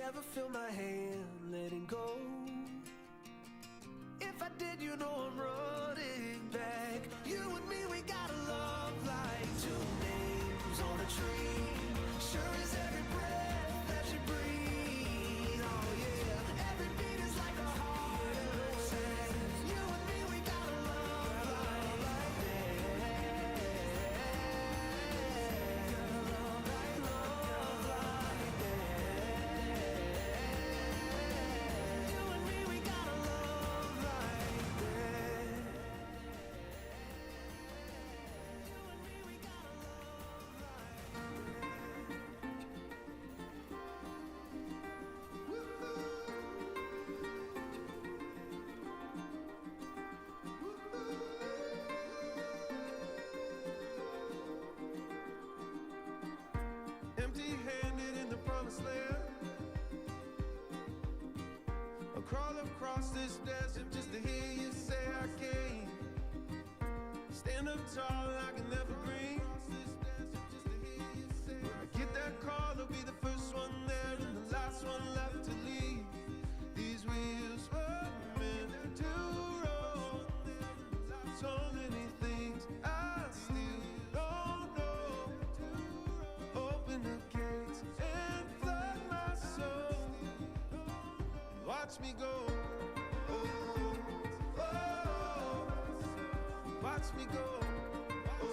ever feel my hand letting go? If I did, you know I'm running back. You and me, we got a love like two names on a tree. Sure as every breath that you breathe. Oh yeah, every beat is like a heart attack. You and me, we got a love like that. Got a love like that. You and me, we got a love like that. You and me, we got a empty-handed in the promised land. I'll crawl across this desert just to hear you say I came. Stand up tall like an evergreen. When I get that call, I'll be the first one there and the last one left to leave. These wheels were meant to roll. So many things I still don't know. Open the gates and flood my soul. Watch me go. Oh, oh, watch me go. Oh,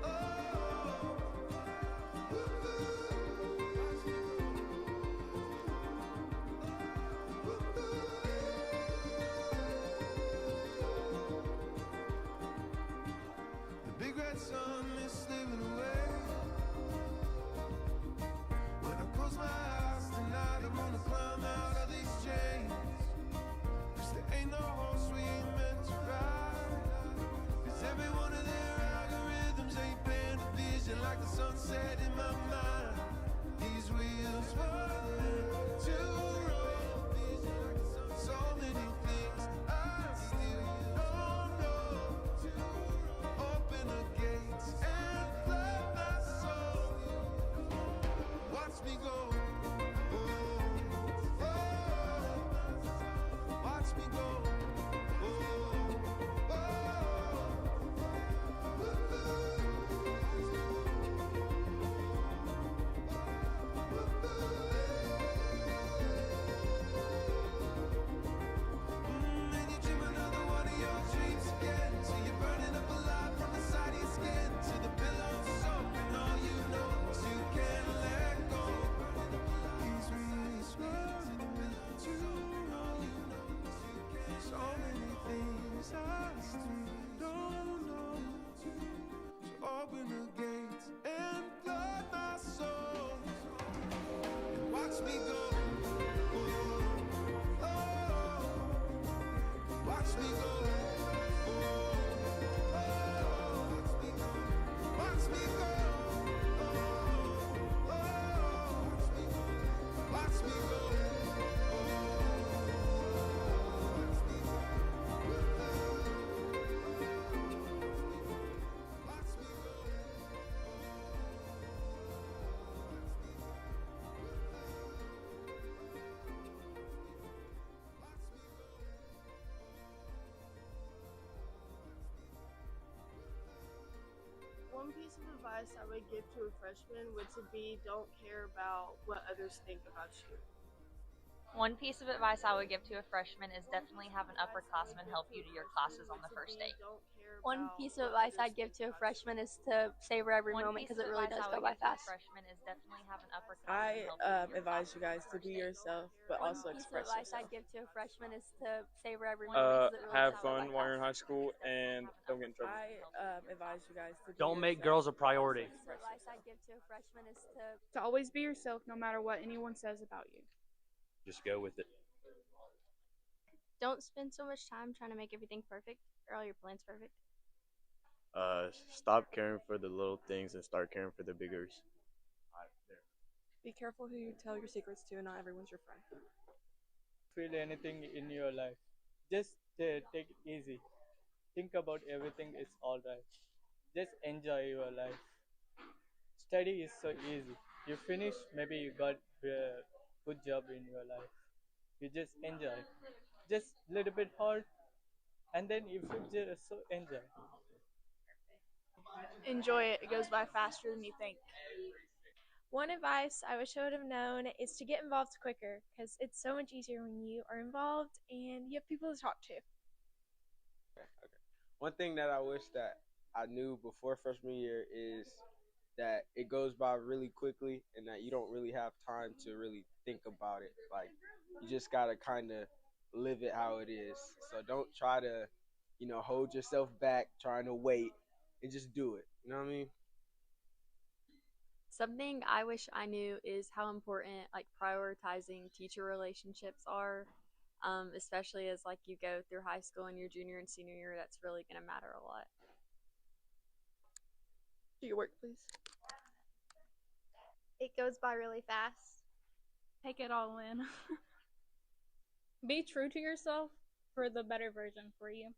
oh, the big red sun is slipping away. When I close my eyes tonight, I'm gonna climb out of these chains. 'Cause there ain't no horse we ain't meant to ride. 'Cause every one of their algorithms ain't paint a vision like the sunset in my mind. These wheels were meant to roll. So many things I still don't know. Open the gates and flood my soul. Watch me go. Oh, oh, watch me go. Oh, oh, and you dream another one of your dreams again. Till you're burning up alive from the side of your skin. To the pillow soaking all you know is you can't let go. These wheels were meant to roll. So many things I still don't know. So open the gates and flood my soul. And watch me go. Oh, oh, watch me go. Oh, oh, watch me go. Oh, oh, watch me go. One piece of advice I would give to a freshman would to be don't care about what others think about you. One piece of advice I would give to a freshman is definitely have an upperclassman help you to your classes on the first day. One piece of advice I'd give to a freshman is to savor every One moment piece because of it really advice does I go would by give to a fast. freshman is definitely have an upperclassman I help you to your advise classes you on guys the to first be day. yourself, but One also piece of express advice I'd yourself. give to a freshman is to savor every moment because it really Have does go by fun while you're in fast. high school and don't get in trouble. I advise you guys to be Don't make yourself, girls a but also priority. One piece of express advice yourself. I'd give to a freshman is To always be yourself no matter what anyone says about you. Just go with it. Don't spend so much time trying to make everything perfect or all your plans perfect. Stop caring for the little things and start caring for the biggers. Be careful who you tell your secrets to, not everyone's your friend. Feel anything in your life. Just take it easy. Think about everything is alright. Just enjoy your life. Study is so easy. You finish, maybe you got good job in your life. You just enjoy. Just little bit hard, and then you should just so enjoy. Enjoy it. It goes by faster than you think. One advice I wish I would have known is to get involved quicker because it's so much easier when you are involved and you have people to talk to. One thing that I wish that I knew before freshman year is that it goes by really quickly and that you don't really have time to really think about it. Like you just gotta kind of live it how it is. So don't try to, hold yourself back trying to wait and just do it. You know what I mean? Something I wish I knew is how important like prioritizing teacher relationships are, especially as like you go through high school and your junior and senior year. That's really gonna matter a lot. Do your work, please. It goes by really fast. Take it all in. Be true to yourself for the better version for you.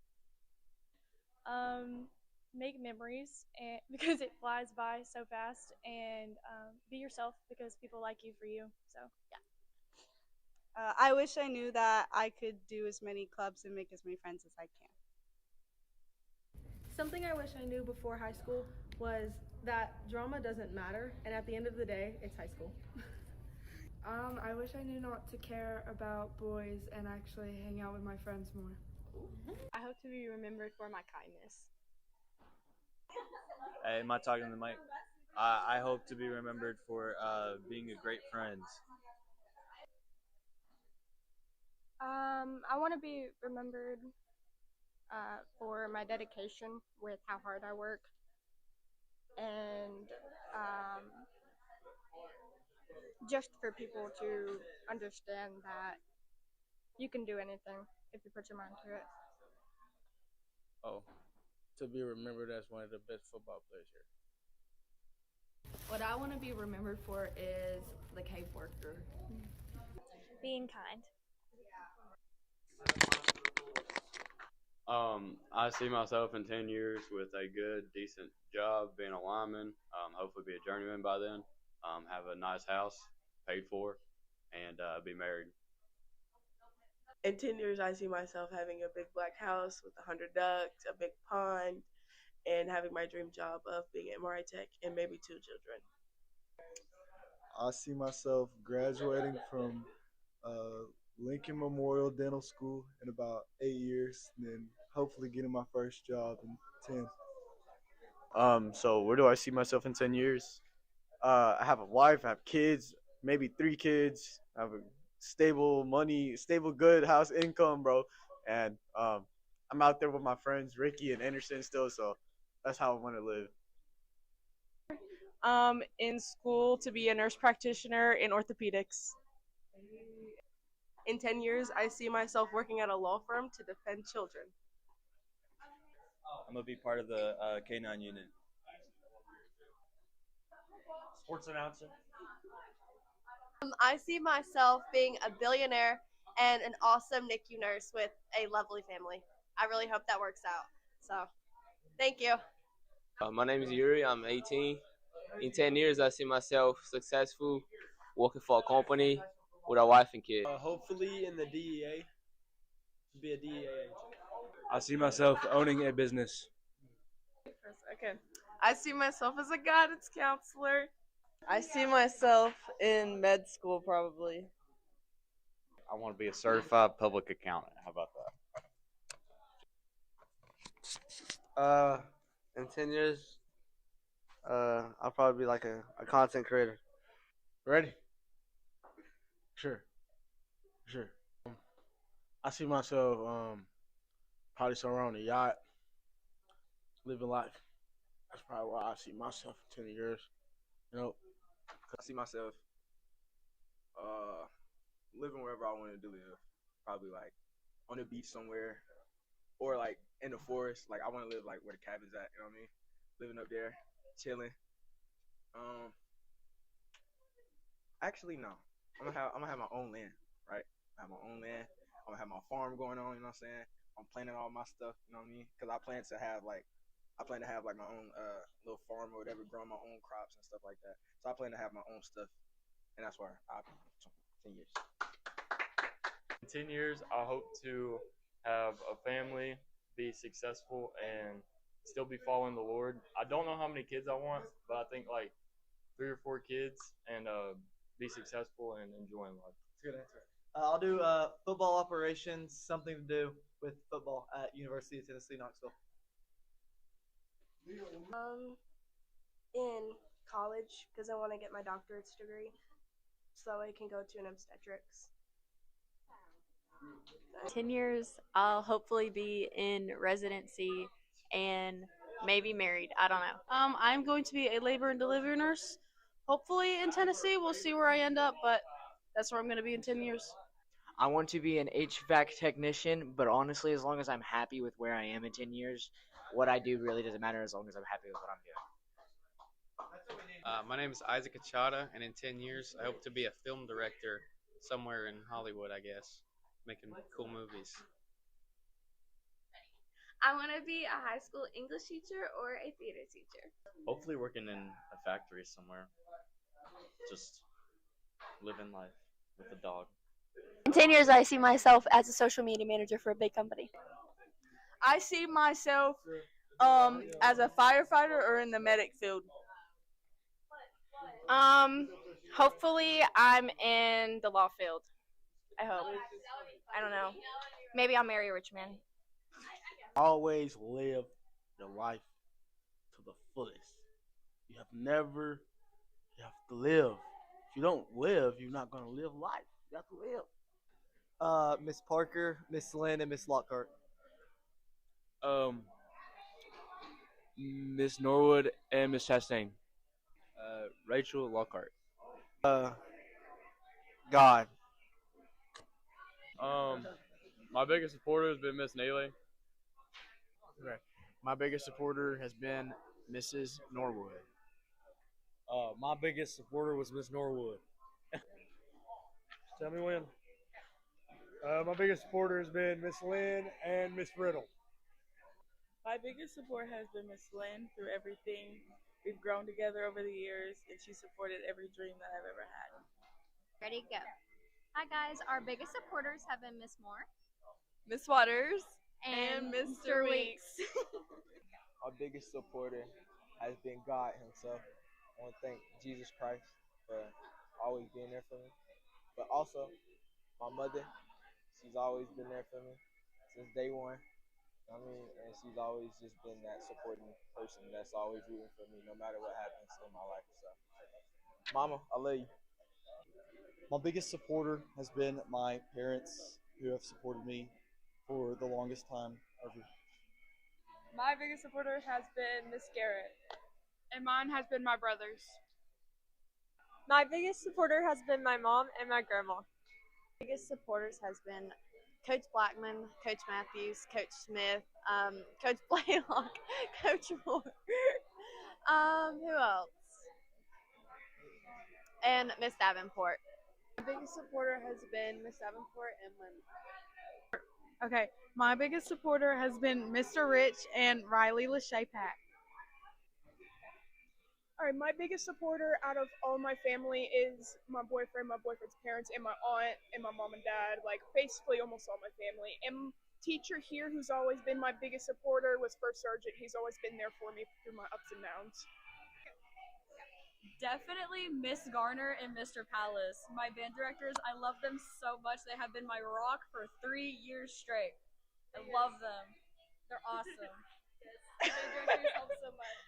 Make memories and because it flies by so fast, and be yourself because people like you for you. So yeah. I wish I knew that I could do as many clubs and make as many friends as I can. Something I wish I knew before high school was that drama doesn't matter, and at the end of the day, it's high school. I wish I knew not to care about boys and actually hang out with my friends more. I hope to be remembered for my kindness. Hey, am I talking to the mic? I hope to be remembered for being a great friend. I want to be remembered for my dedication with how hard I work, and just for people to understand that you can do anything if you put your mind to it. Oh, to be remembered as one of the best football players here. What I want to be remembered for is the cave worker. Being kind. I see myself in 10 years with a good, decent job, being a lineman, hopefully be a journeyman by then, have a nice house paid for, and be married. In 10 years, I see myself having a big black house with 100 ducks, a big pond, and having my dream job of being at MRI Tech and maybe 2 children. I see myself graduating from Lincoln Memorial Dental School in about 8 years, and then hopefully getting my first job in 10. So where do I see myself in 10 years? I have a wife, I have kids, maybe 3 kids. I have a stable good house income, bro. And I'm out there with my friends Ricky and Anderson still, so that's how I want to live. In school to be a nurse practitioner in orthopedics. In 10 years, I see myself working at a law firm to defend children. I'm going to be part of the K9 unit. Sports announcer. I see myself being a billionaire and an awesome NICU nurse with a lovely family. I really hope that works out. So, thank you. My name is Yuri. I'm 18. In 10 years, I see myself successful, working for a company with a wife and kid. Hopefully in the DEA, be a DEA agent. I see myself owning a business. Okay. I see myself as a guidance counselor. I see myself in med school probably. I want to be a certified public accountant. How about that? In 10 years, I'll probably be like a content creator. Ready? Sure. I see myself probably somewhere on a yacht, living life. That's probably where I see myself in 10 years. I see myself living wherever I wanted to live. Probably like on the beach somewhere, or like in the forest. Like I want to live like where the cabin's at. You know what I mean? Living up there, chilling. Actually, no. I'm gonna have my own land, right? I have my own land. I'm gonna have my farm going on. You know what I'm saying? I'm planting all my stuff. You know what I mean? Because I plan to have my own little farm or whatever, growing my own crops and stuff like that. So I plan to have my own stuff, and that's where I 10 years. In 10 years, I hope to have a family, be successful, and still be following the Lord. I don't know how many kids I want, but I think like 3 or 4 kids and be successful and enjoying life. That's a good answer. I'll do football operations, something to do with football at University of Tennessee, Knoxville. In college, because I want to get my doctorate's degree, so I can go to an obstetrics. 10 years, I'll hopefully be in residency and maybe married. I don't know. I'm going to be a labor and delivery nurse, hopefully in Tennessee. We'll see where I end up, but that's where I'm going to be in 10 years. I want to be an HVAC technician, but honestly, as long as I'm happy with where I am in 10 years, what I do really doesn't matter as long as I'm happy with what I'm doing. My name is Isaac Achada, and in 10 years, I hope to be a film director somewhere in Hollywood, I guess, making cool movies. I want to be a high school English teacher or a theater teacher. Hopefully working in a factory somewhere. Just living life with a dog. In 10 years, I see myself as a social media manager for a big company. I see myself as a firefighter or in the medic field. Hopefully I'm in the law field. I hope. I don't know. Maybe I'll marry a rich man. Always live your life to the fullest. You have to live. If you don't live, you're not going to live life. You have to live. Miss Parker, Miss Lynn, and Miss Lockhart. Miss Norwood and Miss Chastain. Rachel Lockhart. God. My biggest supporter has been Miss Neely. Okay. My biggest supporter has been Mrs. Norwood. My biggest supporter was Miss Norwood. Tell me when. My biggest supporter has been Miss Lynn and Miss Riddle. My biggest support has been Miss Lynn through everything. We've grown together over the years, and she supported every dream that I've ever had. Ready, go. Hi, guys. Our biggest supporters have been Miss Moore, Miss Waters, and Mr. Weeks. Our biggest supporter has been God himself. I want to thank Jesus Christ for always being there for me. But also, my mother, she's always been there for me since day one. I mean, and she's always just been that supporting person that's always rooting for me no matter what happens in my life. So, Mama, I love you. My biggest supporter has been my parents, who have supported me for the longest time ever. My biggest supporter has been Miss Garrett. And mine has been my brothers. My biggest supporter has been my mom and my grandma. Biggest supporters has been Coach Blackman, Coach Matthews, Coach Smith, Coach Blaylock, Coach Moore. Who else? And Miss Davenport. My biggest supporter has been Miss Davenport and Lynn. Okay, my biggest supporter has been Mr. Rich and Riley Lachey Pack. All right, my biggest supporter out of all my family is my boyfriend, my boyfriend's parents, and my aunt, and my mom and dad, like basically almost all my family. And teacher here who's always been my biggest supporter was First Sergeant. He's always been there for me through my ups and downs. Definitely Miss Garner and Mr. Palace. My band directors, I love them so much. They have been my rock for 3 years straight. I love them. They're awesome. Band directors help so much.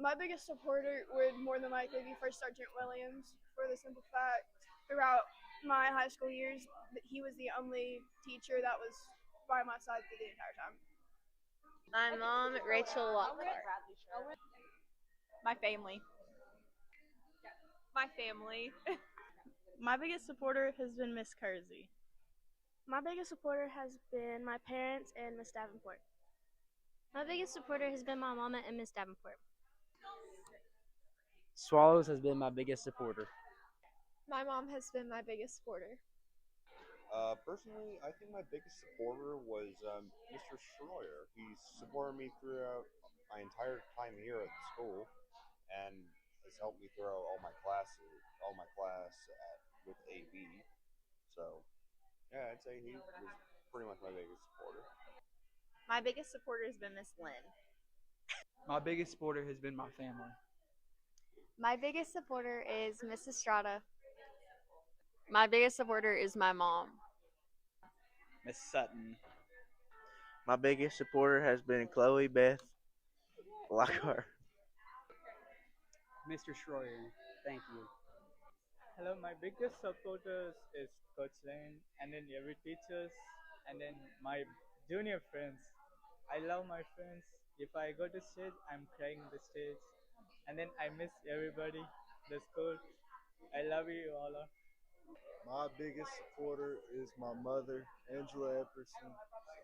My biggest supporter would more than likely be First Sergeant Williams, for the simple fact throughout my high school years, he was the only teacher that was by my side through the entire time. My mom, Rachel Lockhart. My family. My family. My biggest supporter has been Miss Kersey. My biggest supporter has been my parents and Miss Davenport. My biggest supporter has been my mama and Miss Davenport. Swallows has been my biggest supporter. My mom has been my biggest supporter. Personally, I think my biggest supporter was Mr. Schroyer. He's supported me throughout my entire time here at the school, and has helped me through all my class with AB. So, yeah, I'd say he was pretty much my biggest supporter. My biggest supporter has been Miss Lynn. My biggest supporter has been my family. My biggest supporter is Miss Estrada. My biggest supporter is my mom. Miss Sutton. My biggest supporter has been Chloe Beth Lockhart. Mr. Schroyer, thank you. Hello, my biggest supporters is Coach Lane, and then every teachers, and then my junior friends. I love my friends. If I go to stage, I'm crying the stage, and then I miss everybody, the school. I love you all. My biggest supporter is my mother, Angela Epperson.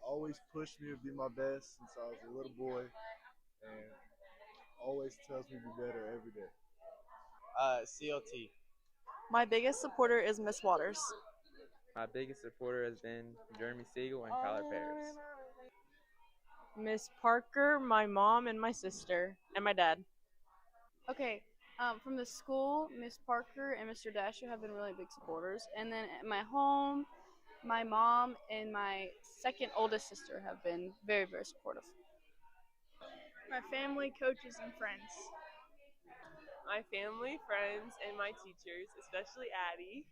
Always pushed me to be my best since I was a little boy, and always tells me to be better every day. CLT. My biggest supporter is Miss Waters. My biggest supporter has been Jeremy Siegel and Kyler Paris. Miss Parker, my mom, and my sister, and my dad. Okay, from the school, Miss Parker and Mr. Dasher have been really big supporters. And then at my home, my mom and my second oldest sister have been very, very supportive. My family, coaches, and friends. My family, friends, and my teachers, especially Addie.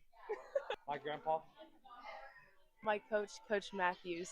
My grandpa. My coach, Coach Matthews.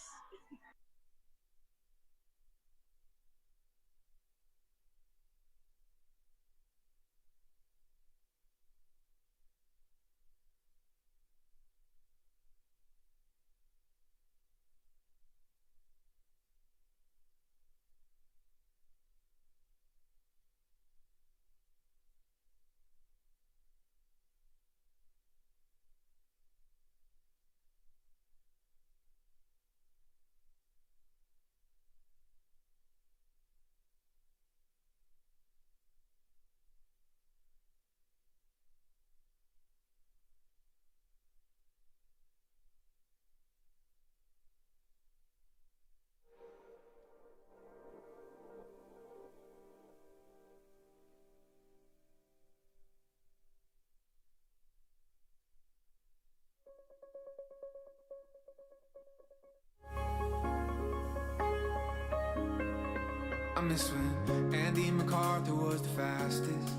I miss when Andy MacArthur was the fastest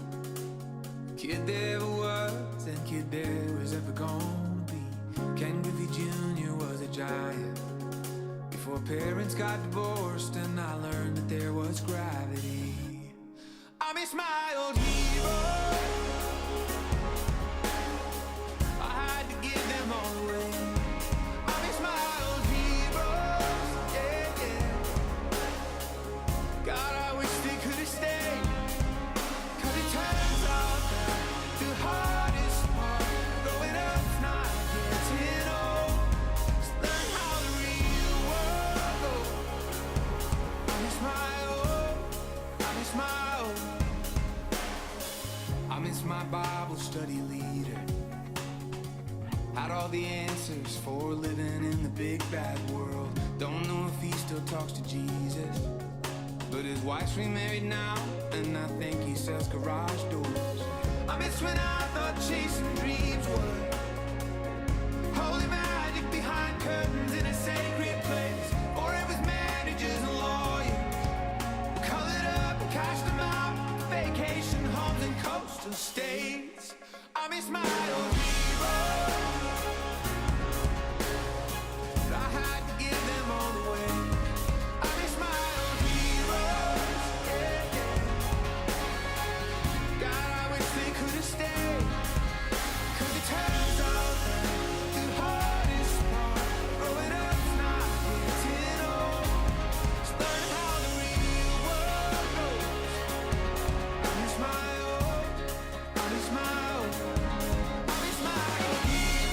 kid there ever was, and kid there was ever gonna be. Ken Griffey Jr. was a giant before parents got divorced, and I learned that there was gravity. I miss my old heroes. I had to give them all away. I miss my old heroes, yeah, yeah. God, I wish they could have stayed. 'Cause it turns out that the hardest part growing up's not getting old. Just learn how the real world goes. I miss my old, I miss my old. I miss my Bible study leader. Had all the answers for living in the big bad world. Don't know if he still talks to Jesus, but his wife's remarried now, and I think he sells garage doors. I miss when I thought chasing dreams was holy magic behind curtains in a sacred place, or it was managers and lawyers who colored up and cashed them out, vacation homes and coastal states. I miss my old heroes. I had to give them all away. I miss my old heroes, yeah, yeah. God, I wish they could have stayed. 'Cause it turns out that the hardest part growing up's not getting old. Just learn how the real world goes. I miss my old, I miss my old, I miss my old heroes.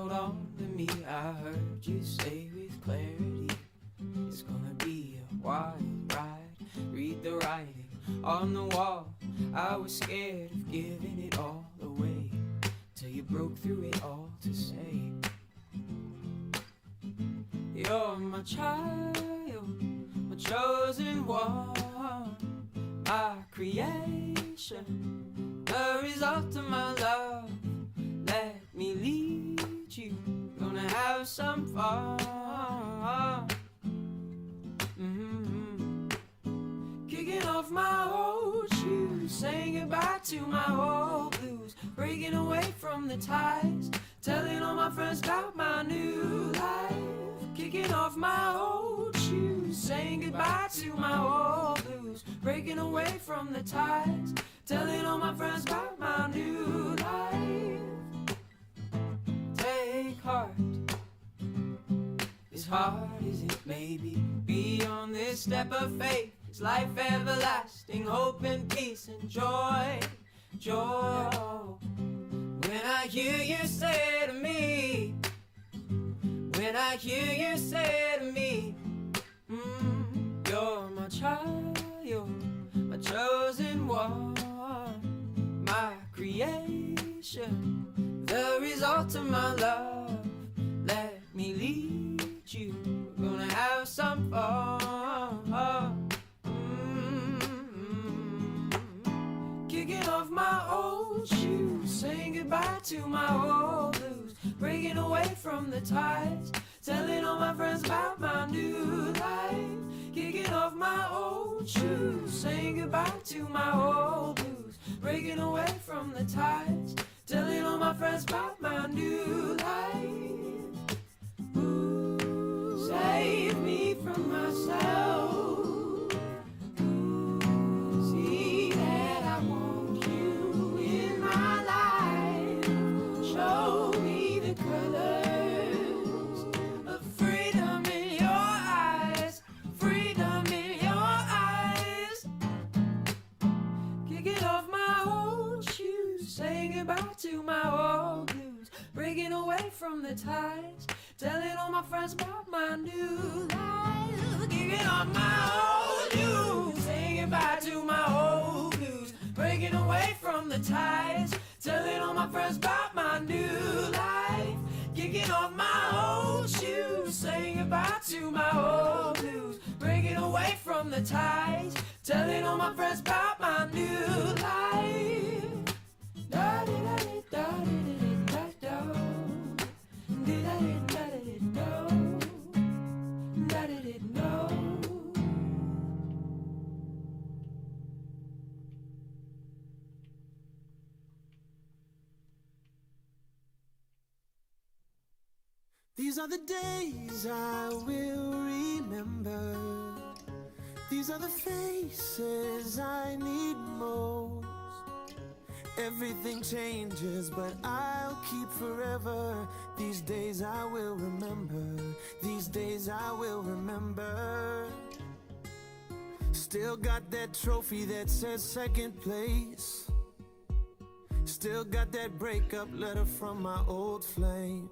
hold on to me. I heard you say with clarity, it's gonna be a wild ride. Read the writing on the wall. I was scared of giving it all away, till you broke through it all to say, you're my child, my chosen one, my creation, the result of my love. Let me lead you, gonna have some fun. Kicking off my old shoes, saying goodbye to my old blues, breaking away from the ties, telling all my friends about my new life. Kicking off my old shoes, saying goodbye to my old blues, breaking away from the ties, telling all my friends about my new life. Take heart, as hard as it may be, beyond this step of faith is life everlasting, hope and peace and joy, joy. When I hear you say to me, when I hear you say to me, you're my child, you're my chosen one, my creation, the result of my love. Let me lead you, we're gonna have some fun. Kicking off my old shoes, saying goodbye to my old blues, breaking away from the ties, telling all my friends about my new life. Kicking off my old shoes, saying goodbye to my old blues, breaking away from the ties, telling all my friends about my new life. Ooh, save me from myself. See that I want you in my life. Show me the colors of freedom in your eyes, freedom in your eyes. Kicking off my old shoes, saying goodbye to my old blues, breaking away from the ties, telling all my friends about my new life. Kicking off my old shoes, saying goodbye to my old blues, breaking away from the ties, telling all my friends about my new life. Kicking off my old shoes, saying goodbye to my old blues, breaking away from the ties, telling all my friends about my new life. Da da da da da da da da da da da da da. These are the days I will remember. These are the faces I need most. Everything changes, but I'll keep forever. These days I will remember. These days I will remember. Still got that trophy that says second place. Still got that breakup letter from my old flame.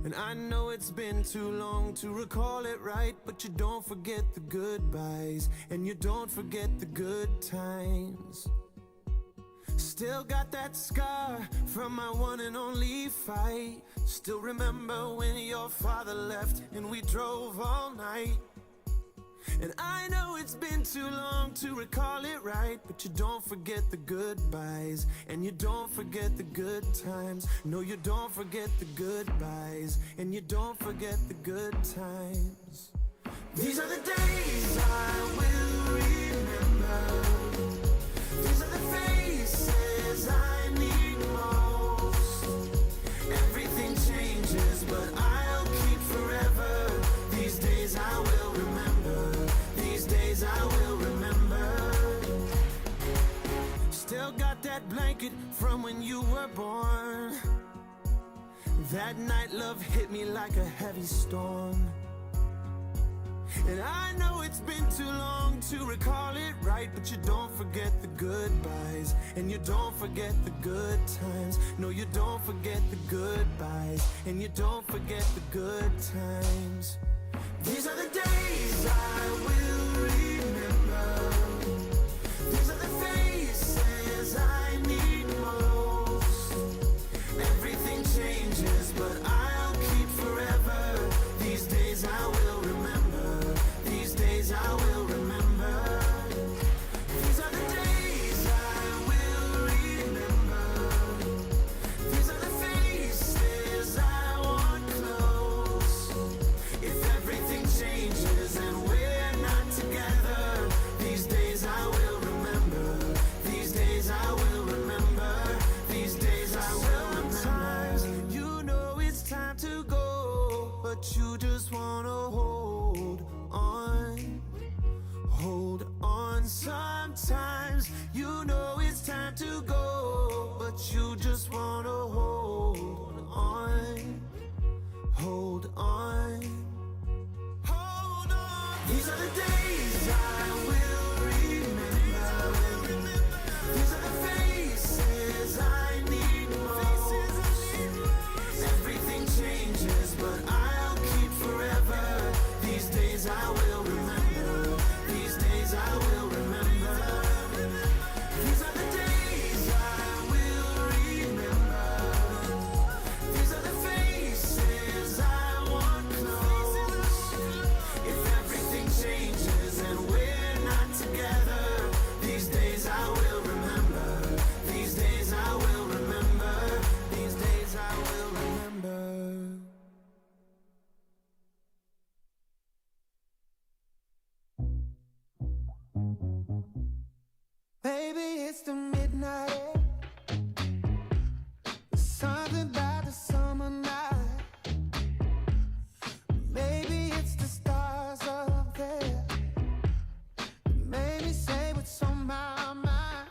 And I know it's been too long to recall it right, but you don't forget the goodbyes, and you don't forget the good times. Still got that scar from my one and only fight. Still remember when your father left and we drove all night. And I know it's been too long to recall it right, but you don't forget the goodbyes, and you don't forget the good times. No, you don't forget the goodbyes, and you don't forget the good times. These are the days I will remember. These are the faces I need most. Everything changes, but I'll keep forever. These days I will remember. These days I will remember. Still got that blanket from when you were born. That night love hit me like a heavy storm. And I know it's been too long to recall it right, but you don't forget the goodbyes, and you don't forget the good times. No, you don't forget the goodbyes, and you don't forget the good times. These are the days I will remember. These are the faces I need most. Everything changes, but I'll keep forever. These days I will remember. These days I will remember. These are the days I will remember. These are the faces I want close. If everything changes and we're not together, these days I will remember. These days I will remember. These days I will remember. Sometimes you know it's time to go, but you just wanna hold on. Hold on. Sometimes you know it's time to go, but you just wanna hold on. Hold on. Hold on. These are the days I will remember. These are the faces I need most. Everything changes, but I'll keep forever. These days I will remember. These days I will remember. These are the days I will remember. These are the faces I want close. If everything changes and we're not together, these days I will remember. These days I will remember. These days I will remember. Baby, it's the midnight air. There's something about the summer night. Maybe it's the stars up there that made me say what's on my mind.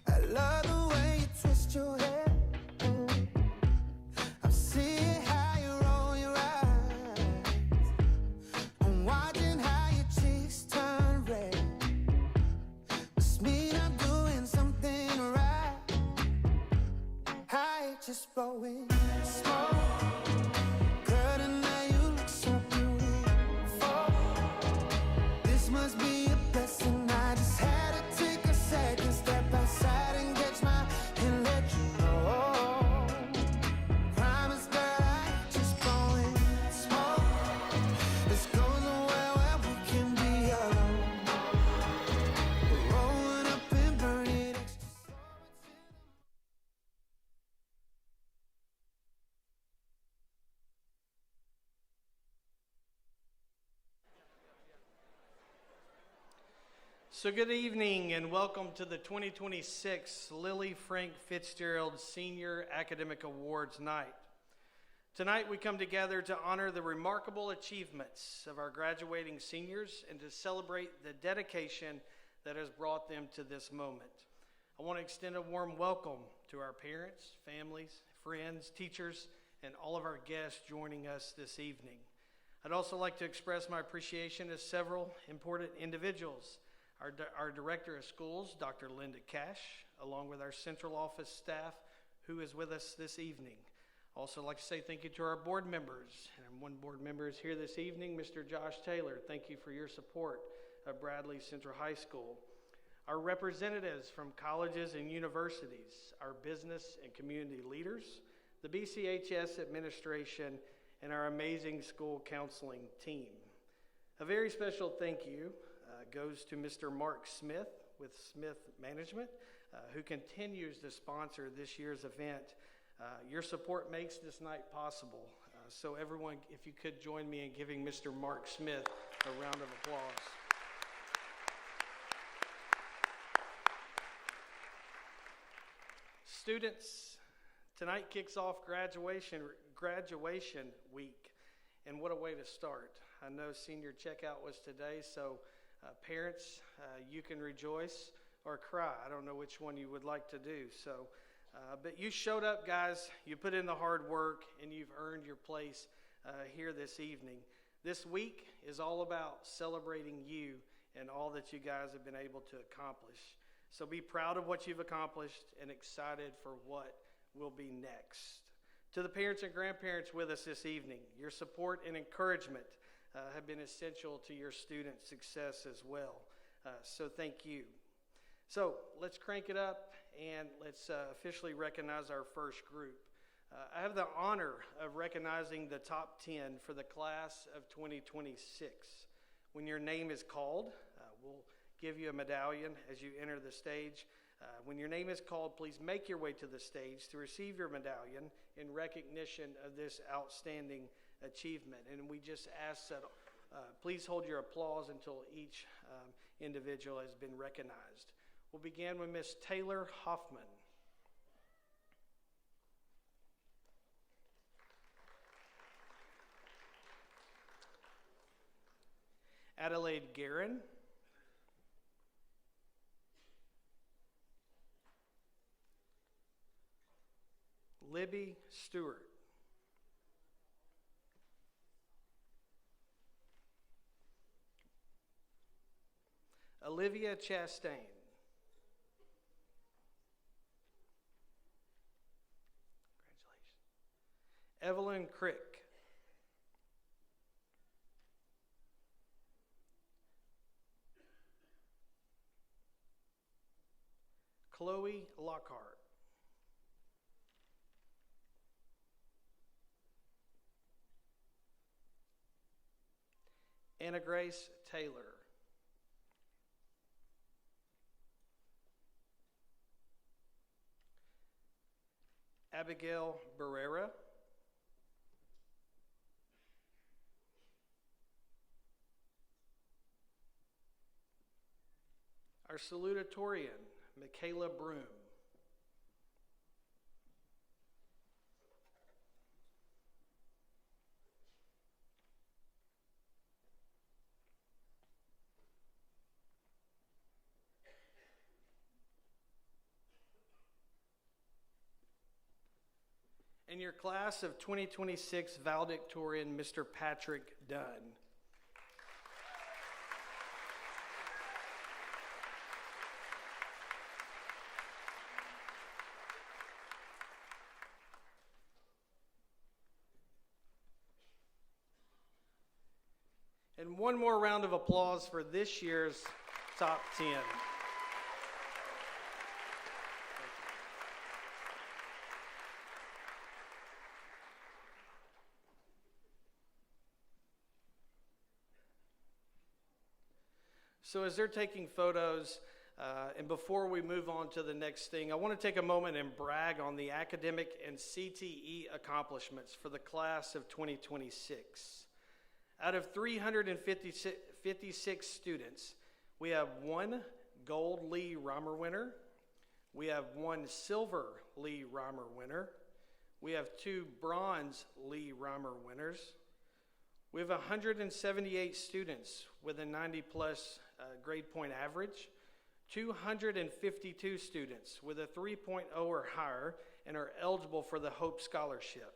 I love the way you twist your hair. I'm seeing how you roll your eyes. I'm watching how your cheeks turn red. Must mean I'm doing something right. I just blowing smoke. Girl, tonight you look so beautiful. This must be a blessing. I just had to take a second, step outside and catch my and let you know. Promise that I just blowing smoke. This goes nowhere where we can be alone. We're rolling up and burning extra so it's in the So good evening and welcome to the 2026 Lily Frank Fitzgerald Senior Academic Awards Night. Tonight we come together to honor the remarkable achievements of our graduating seniors and to celebrate the dedication that has brought them to this moment. I want to extend a warm welcome to our parents, families, friends, teachers, and all of our guests joining us this evening. I'd also like to express my appreciation to several important individuals. Our Director of Schools, Dr. Linda Cash, along with our central office staff who is with us this evening. Also like to say thank you to our board members. And one board member is here this evening, Mr. Josh Taylor. Thank you for your support of Bradley Central High School. Our representatives from colleges and universities, our business and community leaders, the BCHS administration, and our amazing school counseling team. A very special thank you goes to Mr. Mark Smith with Smith Management, who continues to sponsor this year's event. Your support makes this night possible. So everyone, if you could join me in giving Mr. Mark Smith a round of applause. Students, tonight kicks off graduation week, and what a way to start. I know senior checkout was today, so parents, you can rejoice or cry. I don't know which one you would like to do. So, but you showed up, guys. You put in the hard work, and you've earned your place here this evening. This week is all about celebrating you and all that you guys have been able to accomplish. So be proud of what you've accomplished and excited for what will be next. To the parents and grandparents with us this evening, your support and encouragement have been essential to your student success as well. So thank you. So let's crank it up and let's officially recognize our first group. I have the honor of recognizing the top 10 for the class of 2026. When your name is called, we'll give you a medallion as you enter the stage. When your name is called, please make your way to the stage to receive your medallion in recognition of this outstanding achievement. And we just ask that please hold your applause until each individual has been recognized. We'll begin with Miss Taylor Hoffman. Adelaide Guerin. Libby Stewart. Olivia Chastain. Congratulations. Evelyn Crick. Chloe Lockhart. Anna Grace Taylor. Abigail Barrera. Our salutatorian, Michaela Broom. And your class of 2026 valedictorian, Mr. Patrick Dunn. And one more round of applause for this year's top 10. So as they're taking photos, and before we move on to the next thing, I want to take a moment and brag on the academic and CTE accomplishments for the class of 2026. Out of 356 students, we have one gold Lee Reimer winner, we have one silver Lee Reimer winner, we have two bronze Lee Reimer winners, we have 178 students with a 90-plus grade point average, 252 students with a 3.0 or higher and are eligible for the Hope Scholarship.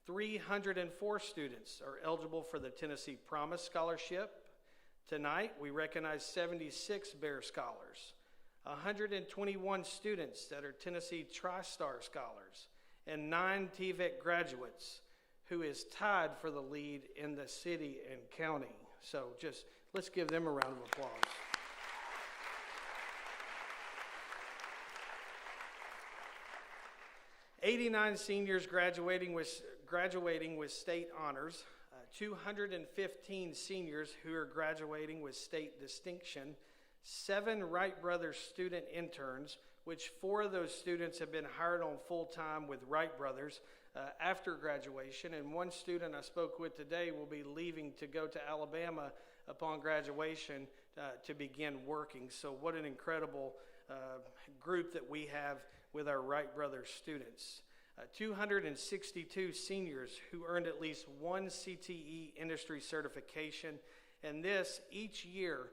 304 students are eligible for the Tennessee Promise Scholarship. Tonight, we recognize 76 Bear Scholars, 121 students that are Tennessee TriStar Scholars, and 9 TVET graduates, who is tied for the lead in the city and county. So just let's give them a round of applause. '89 seniors graduating with state honors, 215 seniors who are graduating with state distinction, 7 Wright Brothers student interns, which 4 of those students have been hired on full-time with Wright Brothers after graduation, and 1 student I spoke with today will be leaving to go to Alabama upon graduation to begin working. So what an incredible group that we have with our Wright Brothers students. 262 seniors who earned at least 1 CTE industry certification, and this each year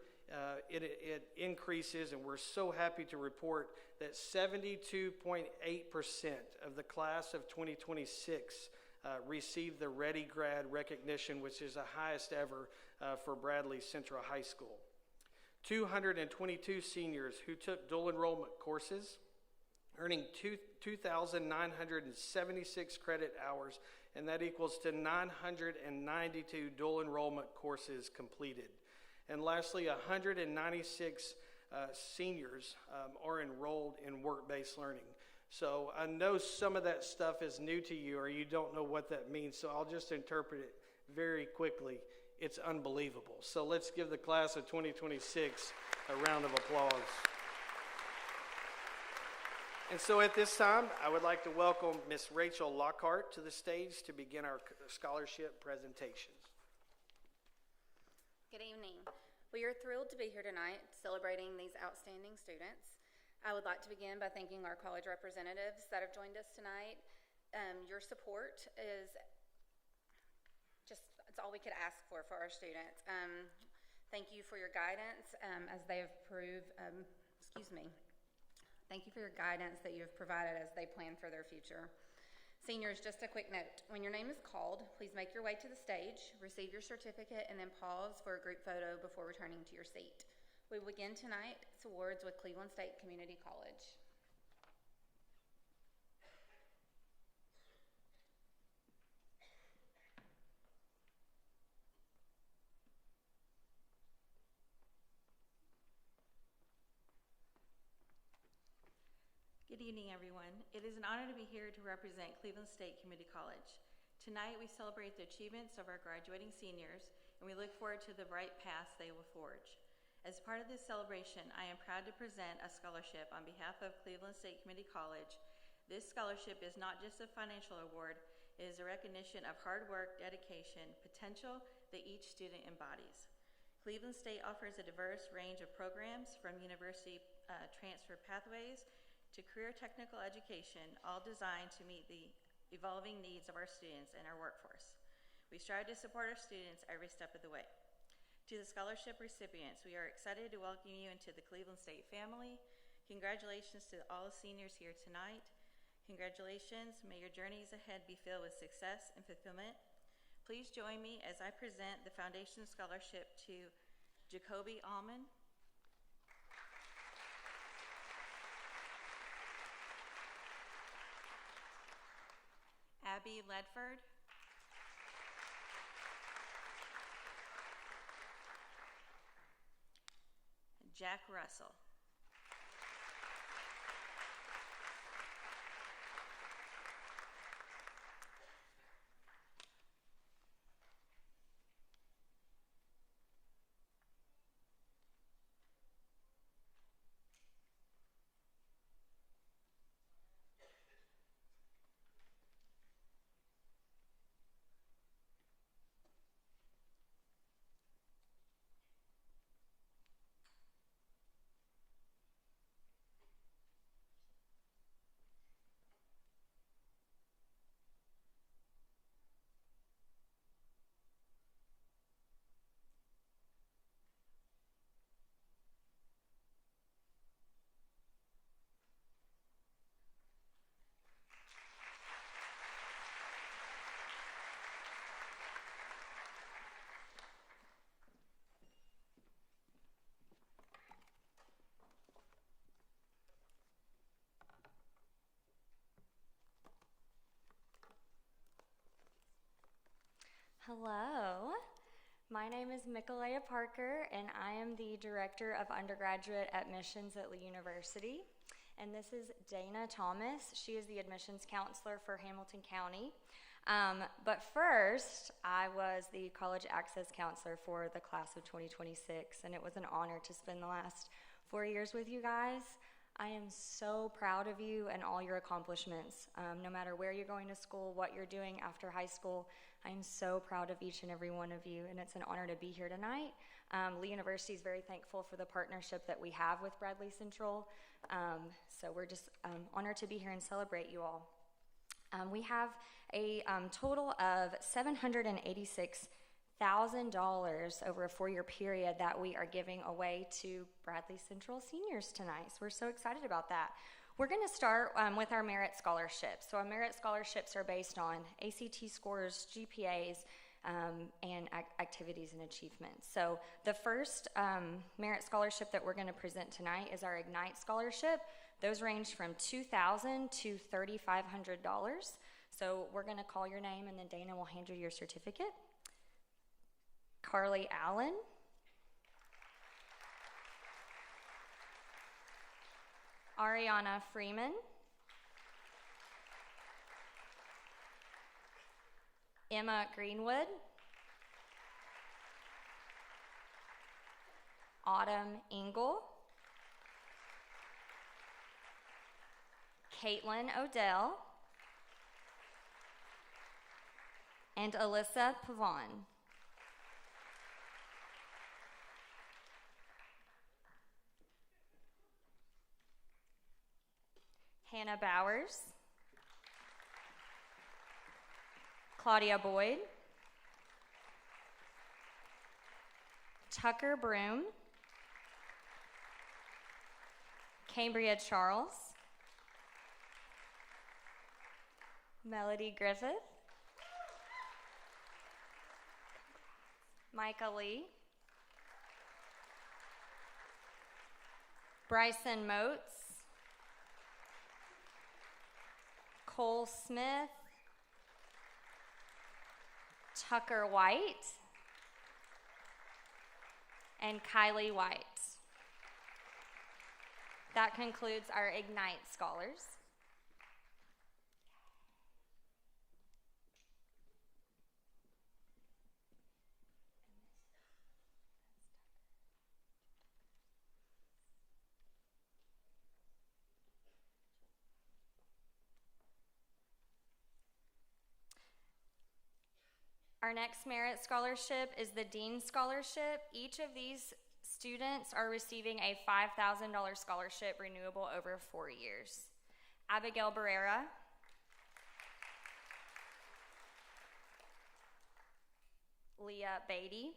it increases, and we're so happy to report that 72.8% of the class of 2026 received the Ready Grad recognition, which is the highest ever for Bradley Central High School. 222 seniors who took dual enrollment courses, earning 2,976 credit hours, and that equals to 992 dual enrollment courses completed. And lastly, 196 seniors are enrolled in work-based learning. So I know some of that stuff is new to you or you don't know what that means, so I'll just interpret it very quickly. It's unbelievable. So let's give the class of 2026 a round of applause. And so at this time, I would like to welcome Miss Rachel Lockhart to the stage to begin our scholarship presentations. Good evening. We are thrilled to be here tonight celebrating these outstanding students. I would like to begin by thanking our college representatives that have joined us tonight. Your support is it's all we could ask for our students. Thank you for your guidance as they have proved, Thank you for your guidance that you have provided as they plan for their future. Seniors, just a quick note. When your name is called, please make your way to the stage, receive your certificate, and then pause for a group photo before returning to your seat. We will begin tonight's awards with Cleveland State Community College. Good evening, everyone. It is an honor to be here to represent Cleveland State Community College. Tonight, we celebrate the achievements of our graduating seniors, and we look forward to the bright paths they will forge. As part of this celebration, I am proud to present a scholarship on behalf of Cleveland State Community College. This scholarship is not just a financial award, it is a recognition of hard work, dedication, potential that each student embodies. Cleveland State offers a diverse range of programs from university transfer pathways to career technical education, all designed to meet the evolving needs of our students and our workforce. We strive to support our students every step of the way. To the scholarship recipients, we are excited to welcome you into the Cleveland State family. Congratulations to all the seniors here tonight. Congratulations, may your journeys ahead be filled with success and fulfillment. Please join me as I present the Foundation Scholarship to Jacoby Allman, Abby Ledford, Jack Russell, Hello, my name is Michaela Parker, and I am the Director of Undergraduate Admissions at Lee University. And this is Dana Thomas. She is the admissions counselor for Hamilton County. But first, I was the college access counselor for the class of 2026, and it was an honor to spend the last 4 years with you guys. I am so proud of you and all your accomplishments. No matter where you're going to school, what you're doing after high school, I am so proud of each and every one of you, and it's an honor to be here tonight. Lee University is very thankful for the partnership that we have with Bradley Central, so we're just honored to be here and celebrate you all. We have a total of $786,000 over a 4-year period that we are giving away to Bradley Central seniors tonight. So we're so excited about that. We're going to start with our merit scholarships. So our merit scholarships are based on ACT scores, GPAs, and activities and achievements. So the first merit scholarship that we're going to present tonight is our Ignite Scholarship. Those range from $2,000 to $3,500. So we're going to call your name, and then Dana will hand you your certificate. Carly Allen. Ariana Freeman. Emma Greenwood. Autumn Engel. Caitlin Odell. And Alyssa Pavon. Hannah Bowers. Claudia Boyd. Tucker Broom. Cambria Charles. Melody Griffith. Micah Lee. Bryson Moats. Cole Smith. Tucker White. And Kylie White. That concludes our Ignite Scholars. Our next merit scholarship is the Dean Scholarship. Each of these students are receiving a $5,000 scholarship renewable over 4 years. Abigail Barrera. Leah Beatty.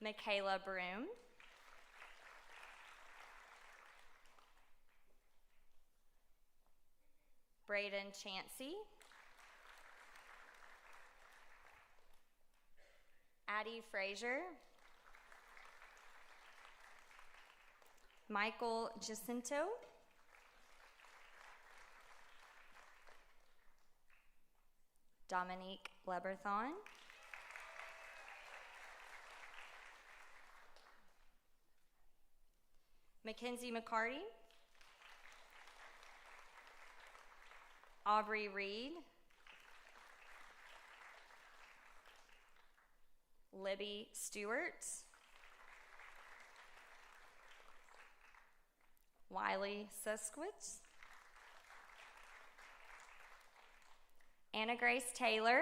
Michaela Broom. Braden Chansey. Addie Frazier. Michael Jacinto. Dominique Leberthon. Mackenzie McCarty. Aubrey Reed. Libby Stewart. Wiley Suskowitz. Anna Grace Taylor.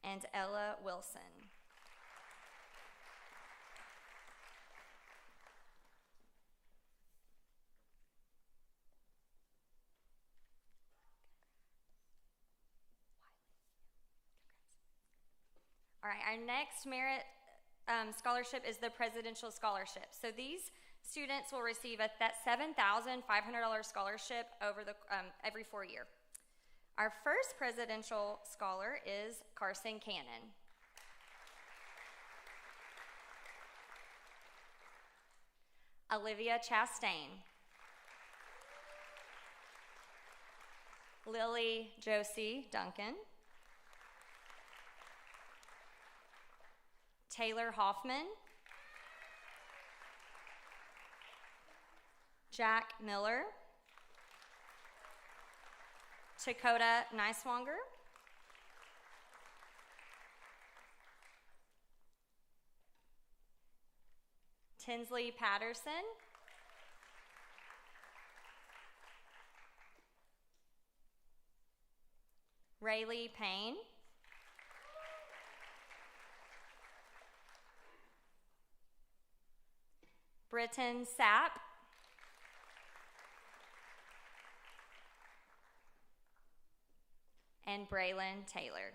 And Ella Wilson. All right, our next merit scholarship is the Presidential Scholarship. So these students will receive that $7,500 scholarship over the every 4 years. Our first Presidential Scholar is Carson Cannon. Olivia Chastain. Lily Josie Duncan. Taylor Hoffman. Jack Miller. Dakota Neiswanger. Tinsley Patterson. Rayleigh Payne. Britton Sapp. And Braylon Taylor.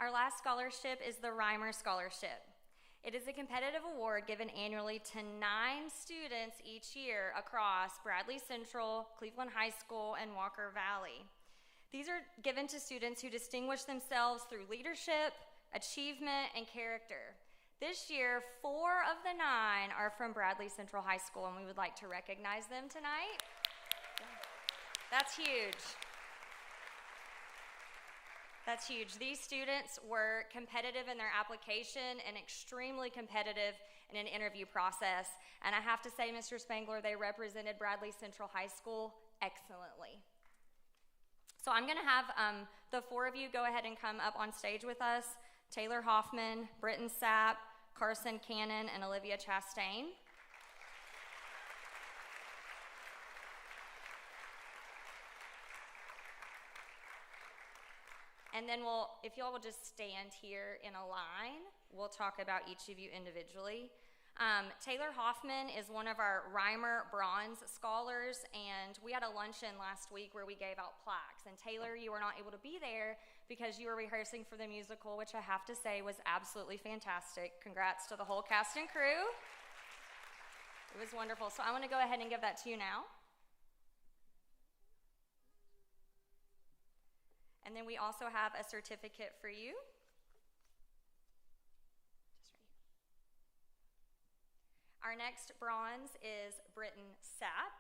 Our last scholarship is the Reimer Scholarship. It is a competitive award given annually to 9 students each year across Bradley Central, Cleveland High School, and Walker Valley. These are given to students who distinguish themselves through leadership, achievement, and character. This year, 4 of the 9 are from Bradley Central High School, and we would like to recognize them tonight. That's huge. That's huge. These students were competitive in their application and extremely competitive in an interview process. And I have to say, Mr. Spangler, they represented Bradley Central High School excellently. So I'm going to have the 4 of you go ahead and come up on stage with us. Taylor Hoffman, Britton Sapp, Carson Cannon, and Olivia Chastain. And then if y'all will just stand here in a line, we'll talk about each of you individually. Taylor Hoffman is one of our Reimer Bronze Scholars, and we had a luncheon last week where we gave out plaques. And Taylor, you were not able to be there because you were rehearsing for the musical, which I have to say was absolutely fantastic. Congrats to the whole cast and crew. It was wonderful. So I want to go ahead and give that to you now. And then we also have a certificate for you. Our next bronze is Britton Sapp,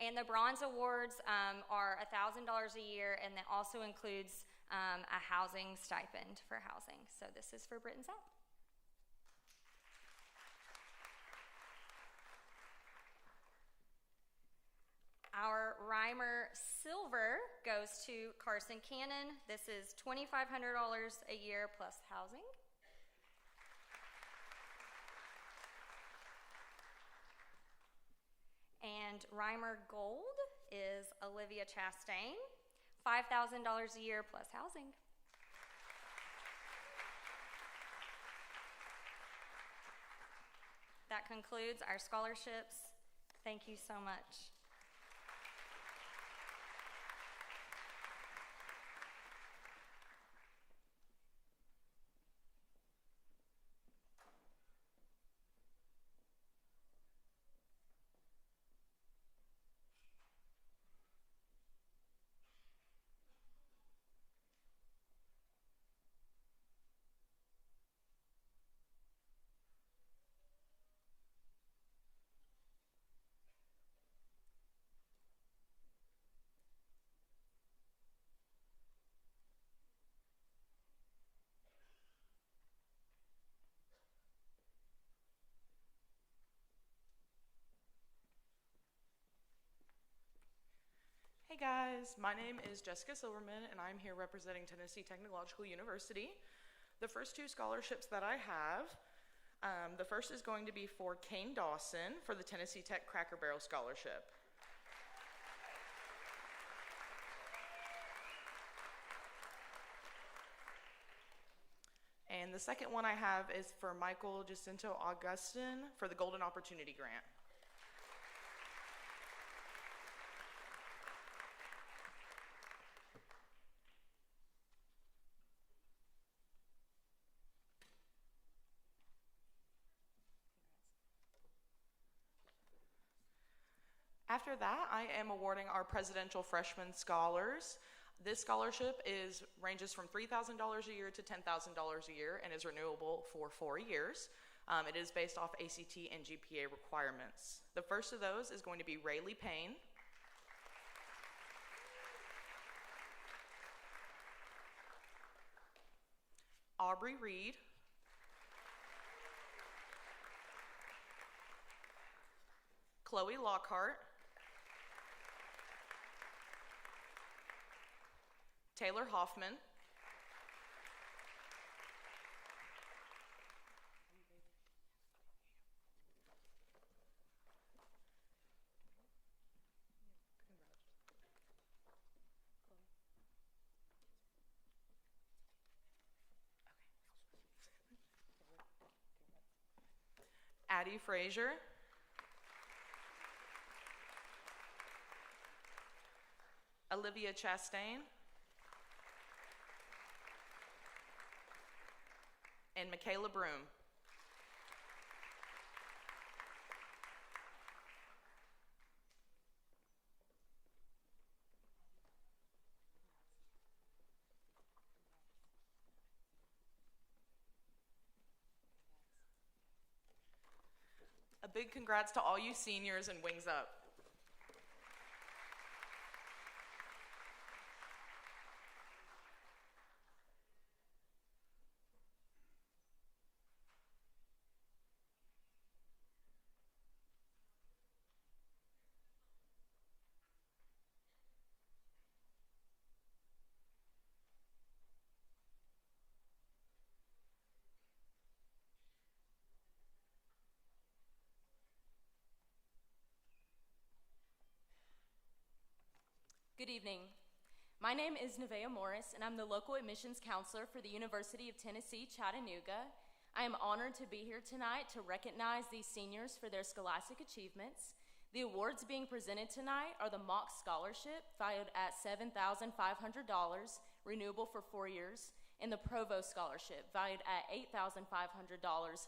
and the bronze awards are $1,000 a year, and that also includes a housing stipend for housing. So this is for Britton Sapp. Our Reimer Silver goes to Carson Cannon. This is $2,500 a year plus housing. And Reimer Gold is Olivia Chastain, $5,000 a year plus housing. That concludes our scholarships. Thank you so much. Hey guys, my name is Jessica Silverman and I'm here representing Tennessee Technological University. The first 2 scholarships that I have, the first is going to be for Kane Dawson for the Tennessee Tech Cracker Barrel Scholarship. And the second one I have is for Michael Jacinto Augustin for the Golden Opportunity Grant. After that, I am awarding our Presidential Freshman Scholars. This scholarship ranges from $3,000 a year to $10,000 a year and is renewable for 4 years. It is based off ACT and GPA requirements. The first of those is going to be Rayleigh Payne. Aubrey Reed. Chloe Lockhart. Taylor Hoffman. Addie Frazier. Olivia Chastain. and Michaela Broom. A big congrats to all you seniors and Wings Up. Good evening. My name is Nevaeh Morris, and I'm the local admissions counselor for the University of Tennessee, Chattanooga. I am honored to be here tonight to recognize these seniors for their scholastic achievements. The awards being presented tonight are the Mock Scholarship, valued at $7,500, renewable for 4 years, and the Provost Scholarship, valued at $8,500,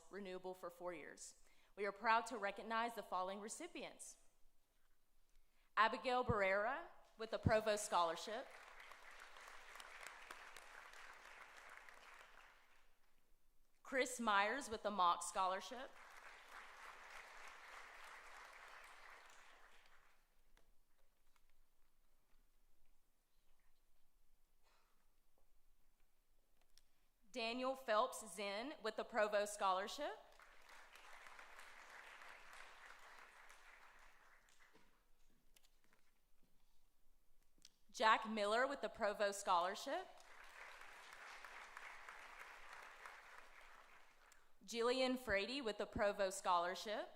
renewable for 4 years. We are proud to recognize the following recipients: Abigail Barrera, with the Provost Scholarship. Chris Myers with the Mock Scholarship. Daniel Phelps Zinn with the Provost Scholarship. Jack Miller with the Provost Scholarship. Jillian Frady with the Provost Scholarship.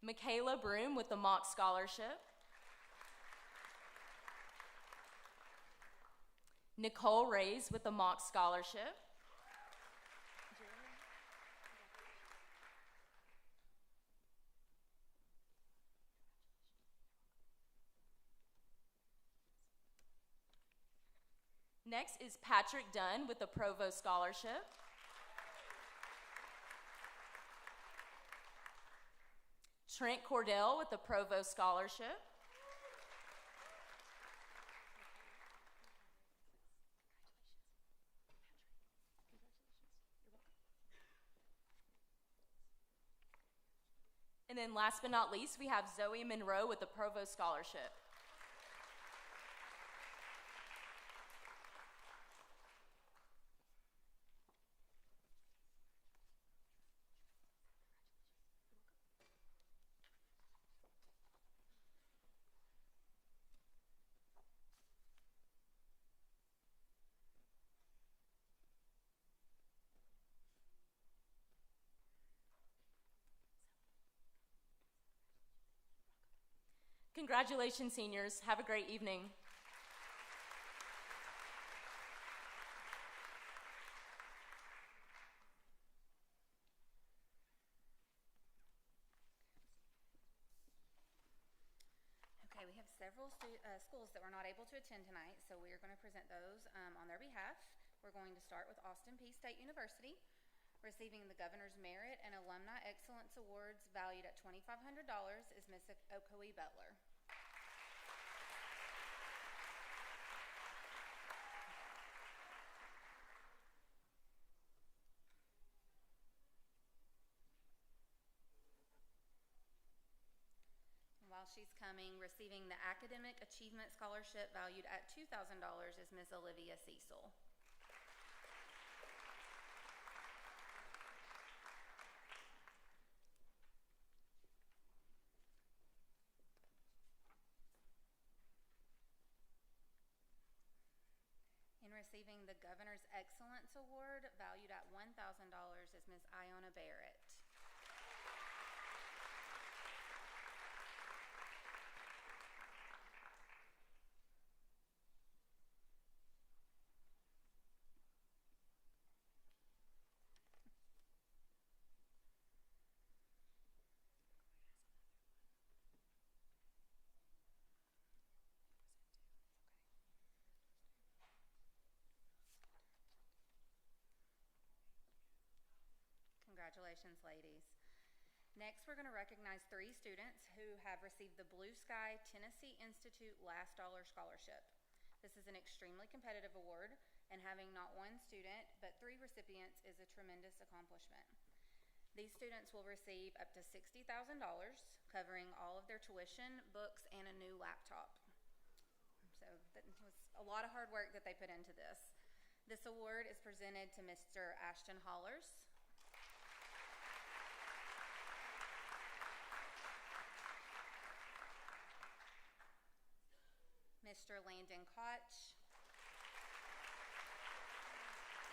Michaela Broom with the Mock Scholarship. Nicole Reyes with the Mock Scholarship. Next is Patrick Dunn with the Provost Scholarship. Trent Cordell with the Provost Scholarship. And then last but not least, we have Zoe Monroe with the Provost Scholarship. Congratulations, seniors. Have a great evening. Okay, we have several schools that were not able to attend tonight, so we are going to present those on their behalf. We're going to start with Austin Peay State University. Receiving the Governor's Merit and Alumni Excellence Awards valued at $2,500 is Miss Okoe Butler. And while she's coming, receiving the Academic Achievement Scholarship valued at $2,000 is Miss Olivia Cecil. Receiving the Governor's Excellence Award, valued at $1,000, is Ms. Iona Barrett. Congratulations, ladies. Next, we're going to recognize 3 students who have received the Blue Sky Tennessee Institute Last Dollar Scholarship. This is an extremely competitive award, and having not 1 student, but 3 recipients is a tremendous accomplishment. These students will receive up to $60,000, covering all of their tuition, books, and a new laptop. So that was a lot of hard work that they put into this. This award is presented to Mr. Ashton Hollers. Mr. Landon Koch,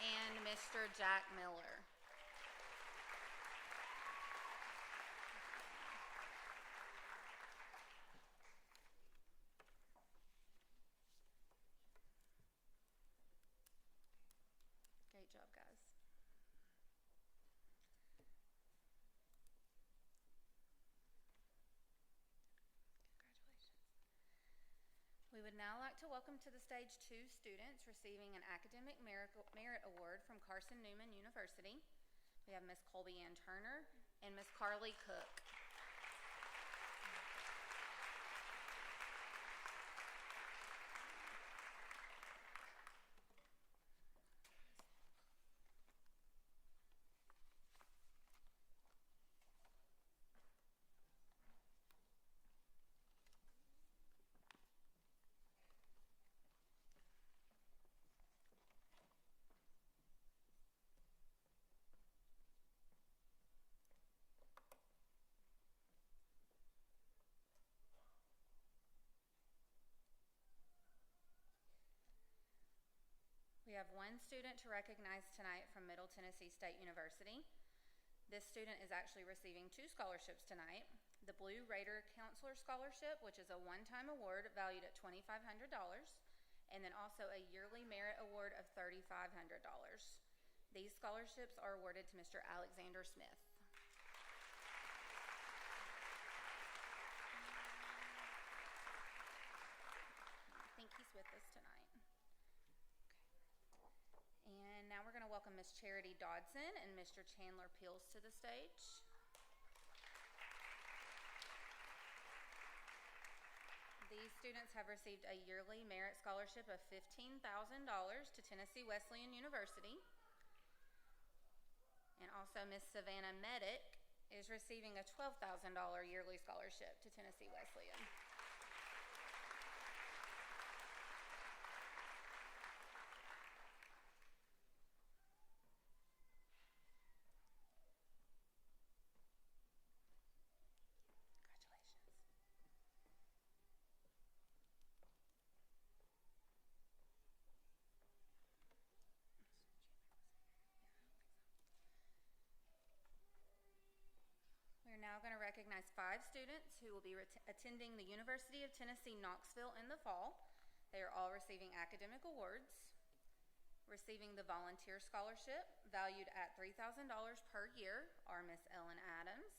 and Mr. Jack Miller. Great job, guys. We would now like to welcome to the stage 2 students receiving an Academic Merit Award from Carson Newman University. We have Miss Colby Ann Turner and Miss Carly Cook. We have 1 student to recognize tonight from Middle Tennessee State University. This student is actually receiving 2 scholarships tonight. The Blue Raider Counselor Scholarship, which is a one-time award valued at $2,500, and then also a yearly merit award of $3,500. These scholarships are awarded to Mr. Alexander Smith. I think he's with us tonight. And now we're going to welcome Miss Charity Dodson and Mr. Chandler Peels to the stage. These students have received a yearly merit scholarship of $15,000 to Tennessee Wesleyan University. And also Miss Savannah Medic is receiving a $12,000 yearly scholarship to Tennessee Wesleyan. We're now going to recognize 5 students who will be attending the University of Tennessee Knoxville in the fall. They are all receiving academic awards. Receiving the Volunteer Scholarship, valued at $3,000 per year, are Miss Ellen Adams,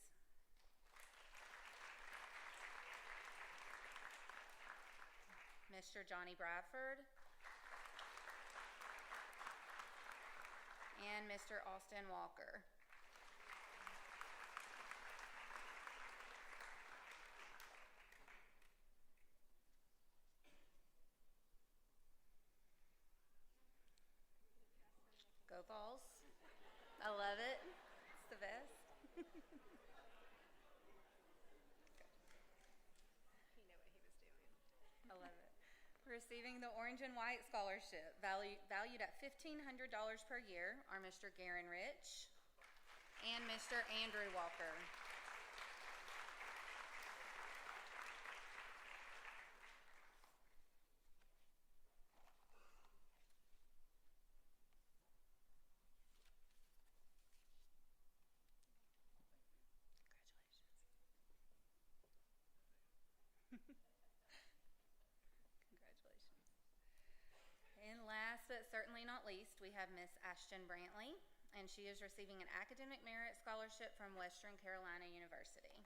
Mr. Johnny Bradford, and Mr. Austin Walker. Go Vols. I love it. It's the best. He knew what he was doing. I love it. Receiving the Orange and White Scholarship, valued at $1,500 per year, are Mr. Garen Rich and Mr. Andrew Walker. Congratulations. And last but certainly not least, we have Miss Ashton Brantley, and she is receiving an Academic Merit Scholarship from Western Carolina University.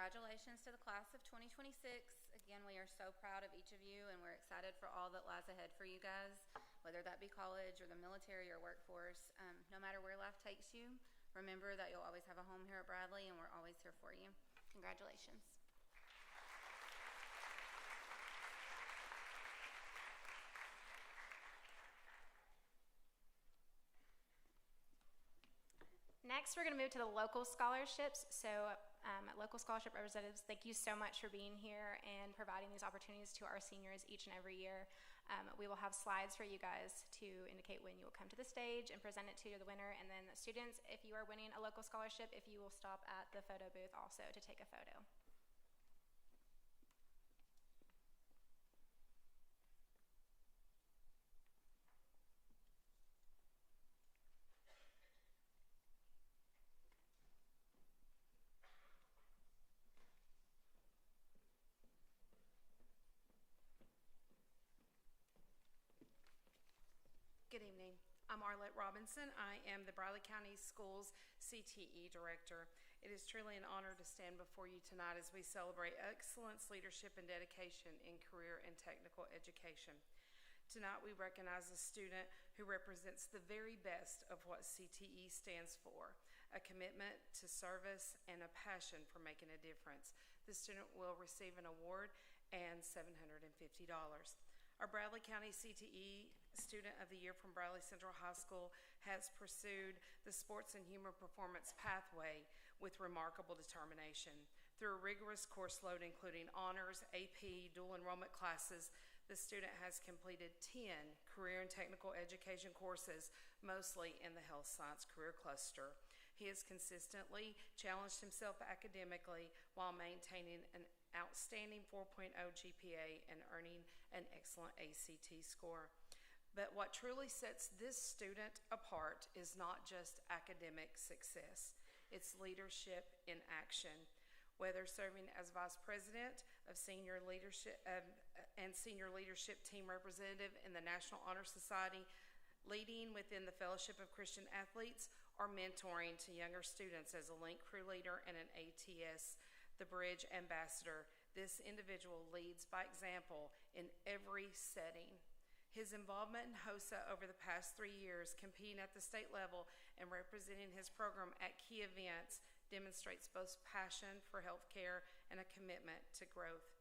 Congratulations to the class of 2026. Again, we are so proud of each of you, and we're excited for all that lies ahead for you guys, whether that be college or the military or workforce. No matter where life takes you, remember that you'll always have a home here at Bradley, and we're always here for you. Congratulations. Next, we're going to move to the local scholarships. So, local scholarship representatives, thank you so much for being here and providing these opportunities to our seniors each and every year. We will have slides for you guys to indicate when you will come to the stage and present it to the winner. And then the students, if you are winning a local scholarship, if you will stop at the photo booth also to take a photo. Good evening. I'm Arlette Robinson. I am the Bradley County Schools CTE Director. It is truly an honor to stand before you tonight as we celebrate excellence, leadership, and dedication in career and technical education. Tonight we recognize a student who represents the very best of what CTE stands for, a commitment to service and a passion for making a difference. The student will receive an award and $750. Our Bradley County CTE Student of the Year from Bradley Central High School has pursued the sports and human performance pathway with remarkable determination. Through a rigorous course load including honors, AP, dual enrollment classes, the student has completed 10 career and technical education courses, mostly in the health science career cluster. He has consistently challenged himself academically while maintaining an outstanding 4.0 GPA and earning an excellent ACT score. But what truly sets this student apart is not just academic success, it's leadership in action. Whether serving as Vice President of Senior Leadership and Senior Leadership Team Representative in the National Honor Society, leading within the Fellowship of Christian Athletes, or mentoring to younger students as a Link Crew Leader and an ATS the Bridge Ambassador, this individual leads by example in every setting. His involvement in HOSA over the past 3 years, competing at the state level and representing his program at key events, demonstrates both passion for healthcare and a commitment to growth.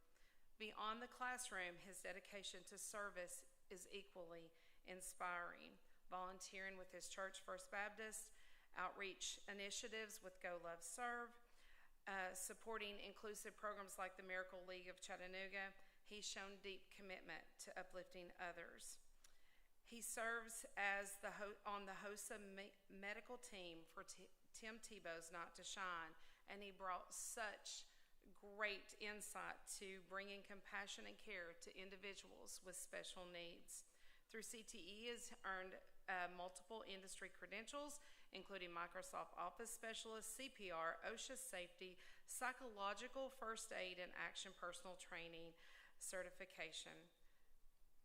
Beyond the classroom, his dedication to service is equally inspiring. Volunteering with his church, First Baptist, outreach initiatives with Go Love Serve, supporting inclusive programs like the Miracle League of Chattanooga, he's shown deep commitment to uplifting others. He serves as on the HOSA medical team for Tim Tebow's Not to Shine, and he brought such great insight to bringing compassion and care to individuals with special needs. Through CTE, he has earned multiple industry credentials, including Microsoft Office Specialist, CPR, OSHA Safety, Psychological First Aid, and Action Personal Training certification.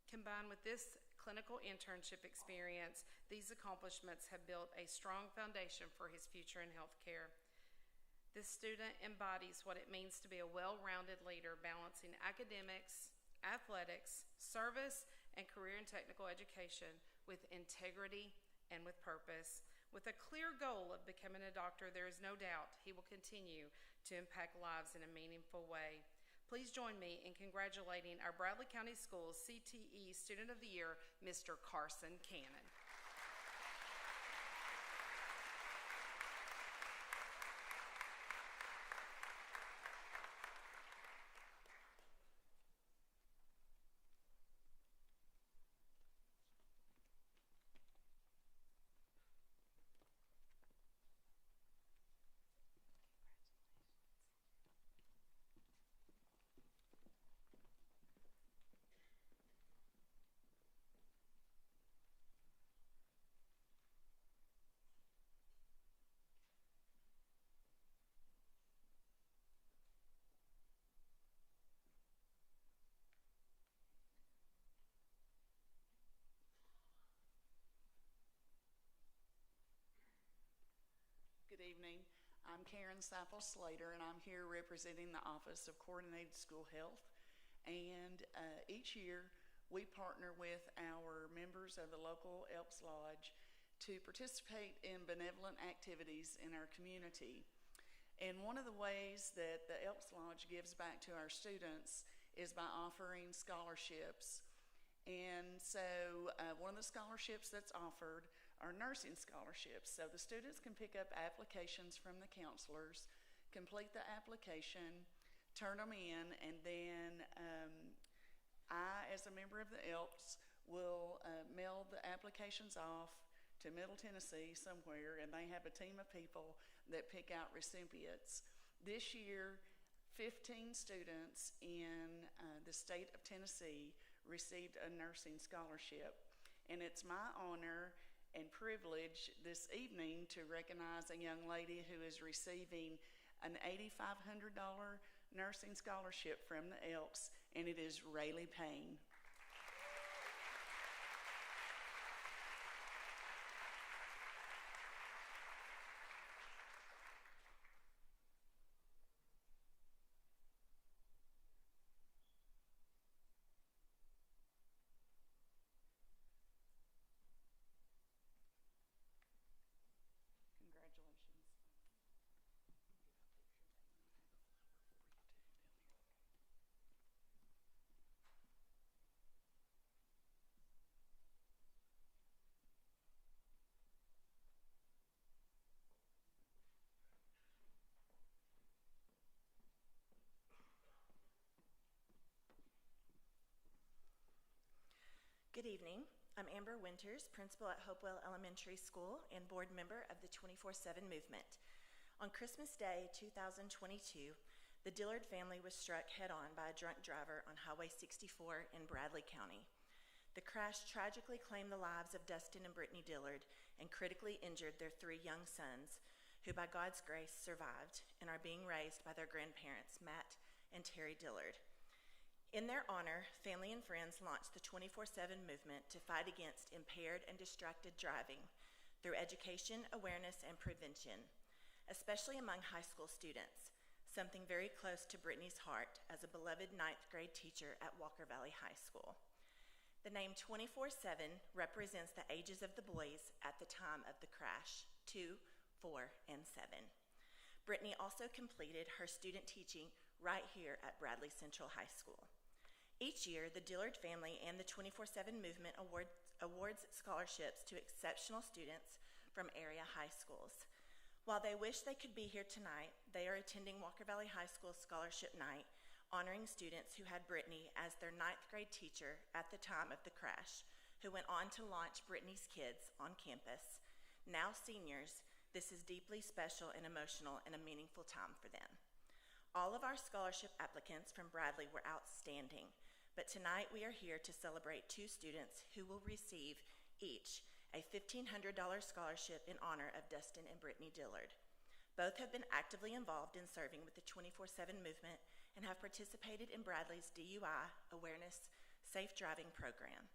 Combined with this clinical internship experience, these accomplishments have built a strong foundation for his future in healthcare. This student embodies what it means to be a well-rounded leader, balancing academics, athletics, service, and career and technical education with integrity and with purpose. With a clear goal of becoming a doctor, there is no doubt he will continue to impact lives in a meaningful way. Please join me in congratulating our Bradley County Schools CTE Student of the Year, Mr. Carson Cannon. I'm Karen Seifel Slater, and I'm here representing the Office of Coordinated School Health. And each year, we partner with our members of the local Elks Lodge to participate in benevolent activities in our community. And one of the ways that the Elks Lodge gives back to our students is by offering scholarships. And so one of the scholarships that's offered are nursing scholarships. So the students can pick up applications from the counselors, complete the application, turn them in, and then I, as a member of the Elks, will mail the applications off to Middle Tennessee somewhere, and they have a team of people that pick out recipients. This year, 15 students in the state of Tennessee received a nursing scholarship, and it's my honor and privilege this evening to recognize a young lady who is receiving an $8,500 nursing scholarship from the Elks, and it is Rayleigh Payne. Good evening. I'm Amber Winters, principal at Hopewell Elementary School and board member of the 24/7 movement. On Christmas Day 2022, the Dillard family was struck head-on by a drunk driver on Highway 64 in Bradley County. The crash tragically claimed the lives of Dustin and Brittany Dillard and critically injured their 3 young sons, who by God's grace survived and are being raised by their grandparents, Matt and Terry Dillard. In their honor, family and friends launched the 24/7 movement to fight against impaired and distracted driving through education, awareness, and prevention, especially among high school students, something very close to Brittany's heart as a beloved 9th grade teacher at Walker Valley High School. The name 24/7 represents the ages of the boys at the time of the crash, 2, 4, and 7. Brittany also completed her student teaching right here at Bradley Central High School. Each year, the Dillard family and the 24/7 movement awards scholarships to exceptional students from area high schools. While they wish they could be here tonight, they are attending Walker Valley High School Scholarship Night, honoring students who had Brittany as their 9th grade teacher at the time of the crash, who went on to launch Brittany's Kids on campus. Now seniors, this is deeply special and emotional and a meaningful time for them. All of our scholarship applicants from Bradley were outstanding, but tonight we are here to celebrate 2 students who will receive each a $1,500 scholarship in honor of Dustin and Brittany Dillard. Both have been actively involved in serving with the 24/7 movement and have participated in Bradley's DUI awareness safe driving program.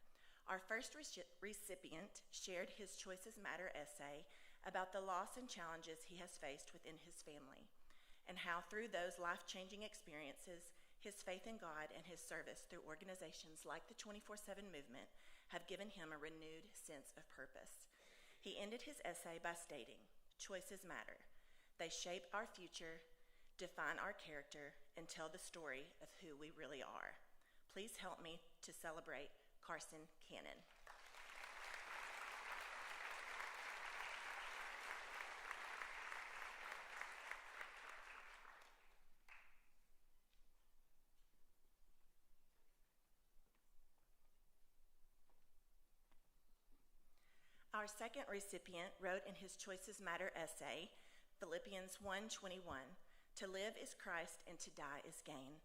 Our first recipient shared his Choices Matter essay about the loss and challenges he has faced within his family, and how through those life-changing experiences, his faith in God and his service through organizations like the 24/7 movement have given him a renewed sense of purpose. He ended his essay by stating, "Choices matter. They shape our future, define our character, and tell the story of who we really are." Please help me to celebrate Carson Cannon. Our second recipient wrote in his Choices Matter essay, Philippians 1:21, "To live is Christ and to die is gain.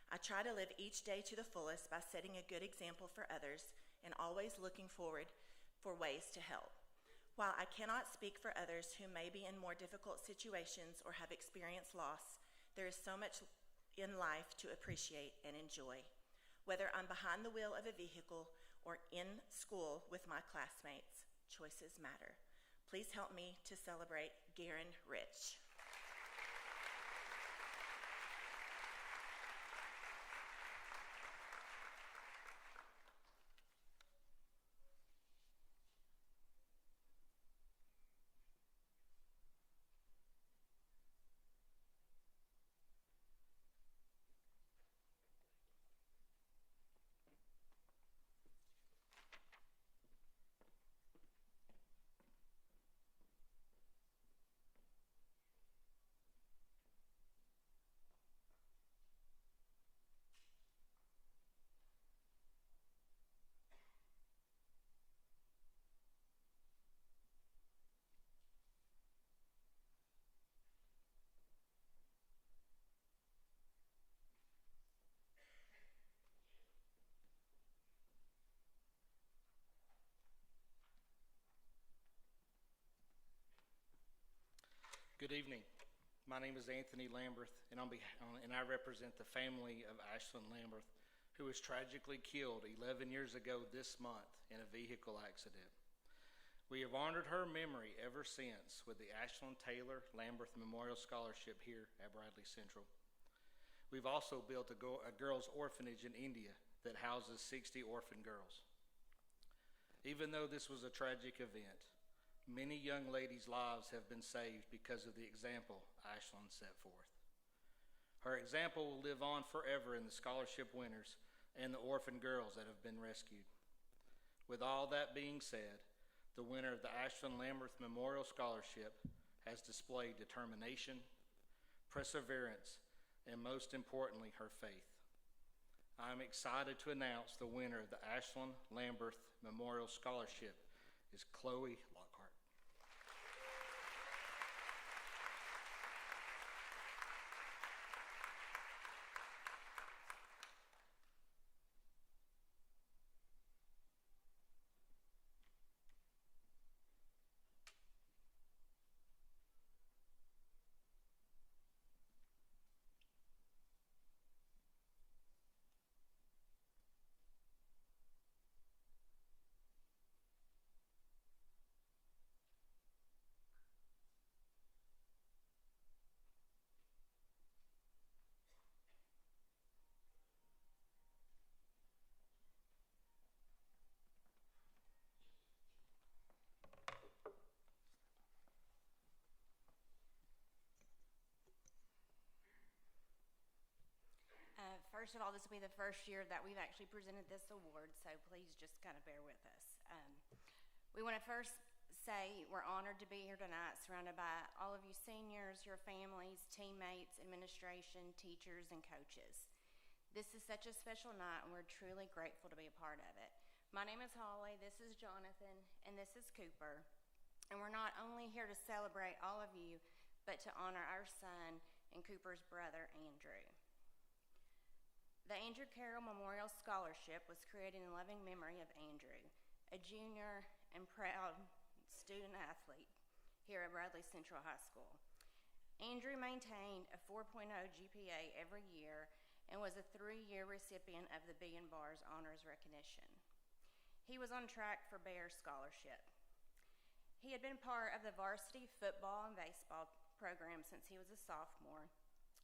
I try to live each day to the fullest by setting a good example for others and always looking forward for ways to help. While I cannot speak for others who may be in more difficult situations or have experienced loss, there is so much in life to appreciate and enjoy. Whether I'm behind the wheel of a vehicle or in school with my classmates, choices matter." Please help me to celebrate Garen Rich. Good evening. My name is Anthony Lamberth, and I represent the family of Ashlyn Lamberth, who was tragically killed 11 years ago this month in a vehicle accident. We have honored her memory ever since with the Ashlyn Taylor Lamberth Memorial Scholarship here at Bradley Central. We've also built a girls' orphanage in India that houses 60 orphan girls. Even though this was a tragic event, many young ladies' lives have been saved because of the example Ashlyn set forth. Her example will live on forever in the scholarship winners and the orphan girls that have been rescued. With all that being said, the winner of the Ashlyn Lamberth Memorial Scholarship has displayed determination, perseverance, and most importantly, her faith. I am excited to announce the winner of the Ashlyn Lamberth Memorial Scholarship is Chloe Lockhart. First of all, this will be the first year that we've actually presented this award, so please just kind of bear with us. We want to first say we're honored to be here tonight, surrounded by all of you seniors, your families, teammates, administration, teachers, and coaches. This is such a special night, and we're truly grateful to be a part of it. My name is Holly, this is Jonathan, and this is Cooper. And we're not only here to celebrate all of you, but to honor our son and Cooper's brother, Andrew. The Andrew Carroll Memorial Scholarship was created in loving memory of Andrew, a junior and proud student athlete here at Bradley Central High School. Andrew maintained a 4.0 GPA every year and was a 3-year recipient of the B and Bars Honors Recognition. He was on track for Bear Scholarship. He had been part of the varsity football and baseball program since he was a sophomore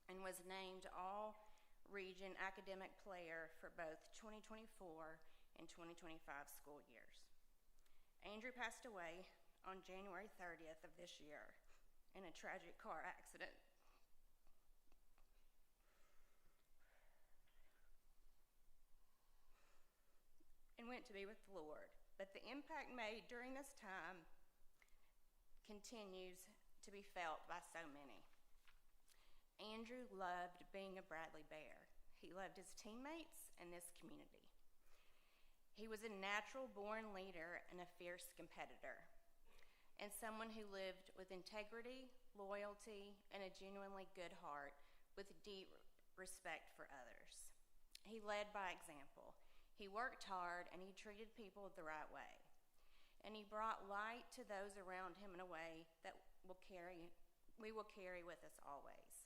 and was named All-Region Academic Player for both 2024 and 2025 school years. Andrew passed away on January 30th of this year in a tragic car accident. And went to be with the Lord. But the impact made during this time continues to be felt by so many. Andrew loved being a Bradley Bear. He loved his teammates and this community. He was a natural-born leader and a fierce competitor, and someone who lived with integrity, loyalty, and a genuinely good heart with deep respect for others. He led by example. He worked hard, and he treated people the right way. And he brought light to those around him in a way that we will carry with us always.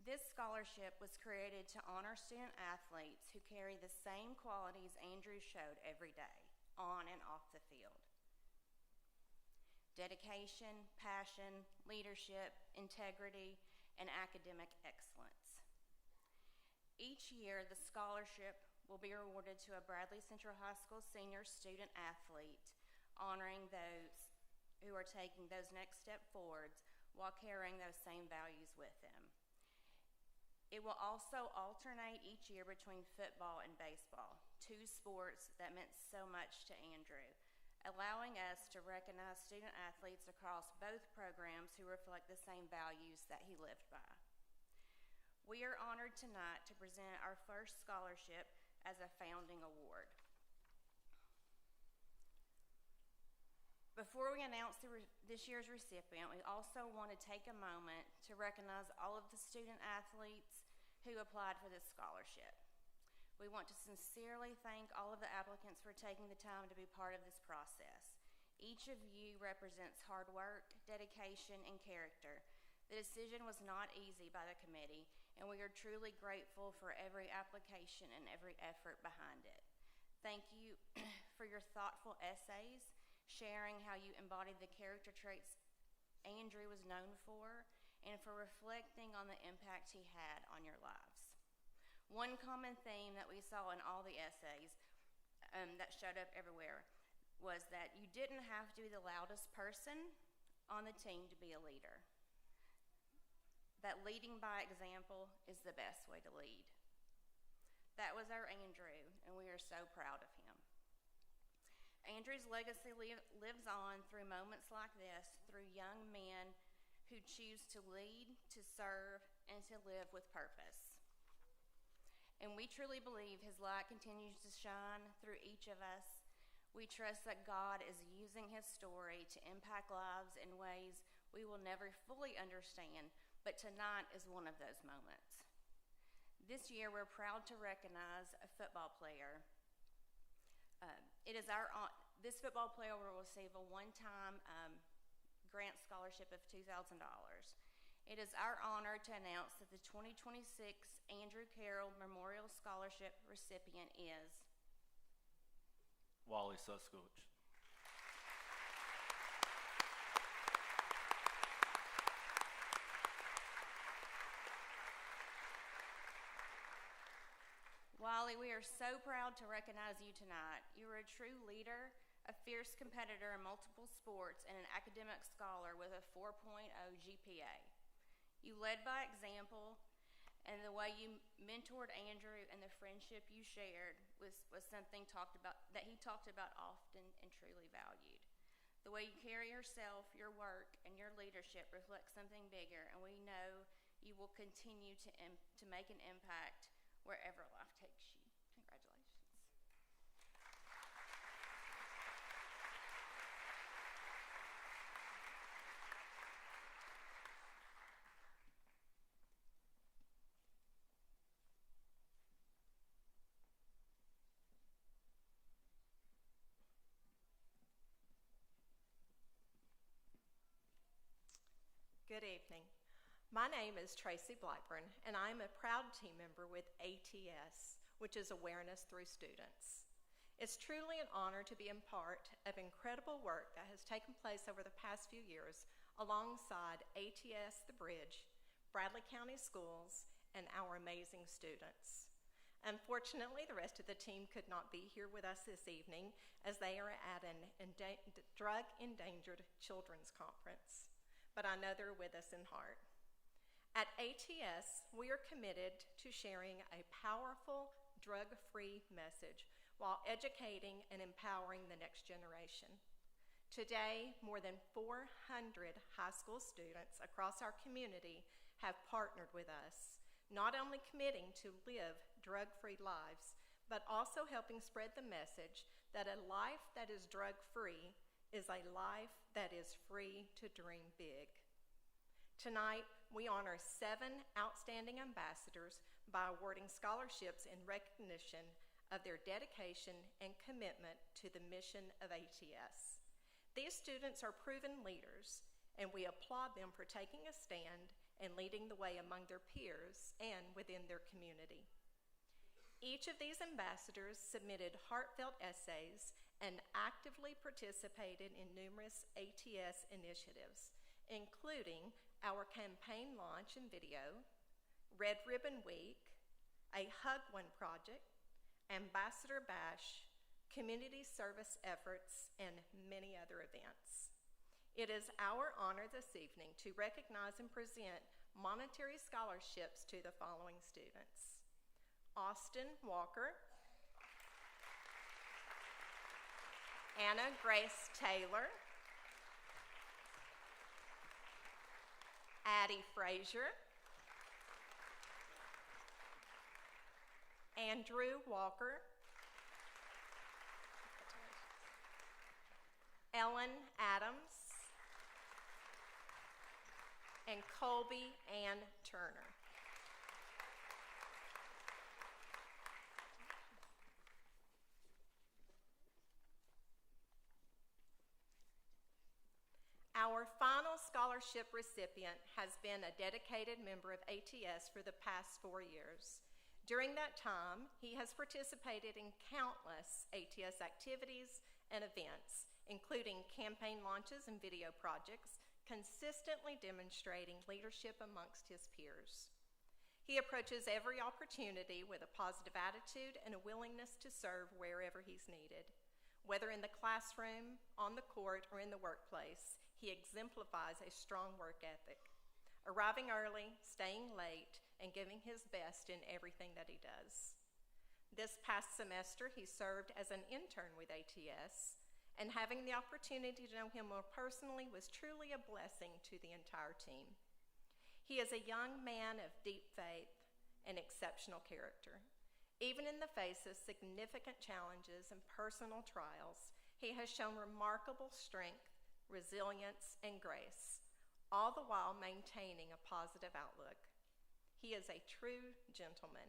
This scholarship was created to honor student athletes who carry the same qualities Andrew showed every day, on and off the field. Dedication, passion, leadership, integrity, and academic excellence. Each year, the scholarship will be awarded to a Bradley Central High School senior student athlete, honoring those who are taking those next step forwards while carrying those same values with them. It will also alternate each year between football and baseball, two sports that meant so much to Andrew, allowing us to recognize student athletes across both programs who reflect the same values that he lived by. We are honored tonight to present our first scholarship as a founding award. Before we announce this year's recipient, we also want to take a moment to recognize all of the student athletes who applied for this scholarship. We want to sincerely thank all of the applicants for taking the time to be part of this process. Each of you represents hard work, dedication, and character. The decision was not easy by the committee, and we are truly grateful for every application and every effort behind it. Thank you for your thoughtful essays, sharing how you embodied the character traits Andrew was known for, and for reflecting on the impact he had on your lives. One common theme that we saw in all the essays that showed up everywhere was that you didn't have to be the loudest person on the team to be a leader. That leading by example is the best way to lead. That was our Andrew, and we are so proud of him. Andrew's legacy lives on through moments like this, through young men who choose to lead, to serve, and to live with purpose. And we truly believe his light continues to shine through each of us. We trust that God is using his story to impact lives in ways we will never fully understand, but tonight is one of those moments. This year, we're proud to recognize a football player. This football player will receive a one-time grant scholarship of $2,000. It is our honor to announce that the 2026 Andrew Carroll Memorial Scholarship recipient is Wally Suscoach. Wally, we are so proud to recognize you tonight. You are a true leader, a fierce competitor in multiple sports, and an academic scholar with a 4.0 GPA. You led by example, and the way you mentored Andrew and the friendship you shared was something that he talked about often and truly valued. The way you carry yourself, your work, and your leadership reflects something bigger, and we know you will continue to make an impact wherever life takes you. Congratulations. Good evening. My name is Tracy Blackburn, and I am a proud team member with ATS, which is Awareness Through Students. It's truly an honor to be a part of incredible work that has taken place over the past few years alongside ATS The Bridge, Bradley County Schools, and our amazing students. Unfortunately, the rest of the team could not be here with us this evening as they are at an drug-endangered children's conference, but I know they're with us in heart. At ATS, we are committed to sharing a powerful, drug-free message while educating and empowering the next generation. Today, more than 400 high school students across our community have partnered with us, not only committing to live drug-free lives, but also helping spread the message that a life that is drug-free is a life that is free to dream big. Tonight, we honor 7 outstanding ambassadors by awarding scholarships in recognition of their dedication and commitment to the mission of ATS. These students are proven leaders, and we applaud them for taking a stand and leading the way among their peers and within their community. Each of these ambassadors submitted heartfelt essays and actively participated in numerous ATS initiatives, including our campaign launch and video, Red Ribbon Week, a Hug One project, Ambassador Bash, community service efforts, and many other events. It is our honor this evening to recognize and present monetary scholarships to the following students: Austin Walker, Anna Grace Taylor, Addie Frazier, Andrew Walker, Ellen Adams, and Colby Ann Turner. Our final scholarship recipient has been a dedicated member of ATS for the past 4 years. During that time, he has participated in countless ATS activities and events, including campaign launches and video projects, consistently demonstrating leadership amongst his peers. He approaches every opportunity with a positive attitude and a willingness to serve wherever he's needed. Whether in the classroom, on the court, or in the workplace, he exemplifies a strong work ethic, arriving early, staying late, and giving his best in everything that he does. This past semester, he served as an intern with ATS, and having the opportunity to know him more personally was truly a blessing to the entire team. He is a young man of deep faith and exceptional character. Even in the face of significant challenges and personal trials, he has shown remarkable strength, resilience, and grace, all the while maintaining a positive outlook. He is a true gentleman,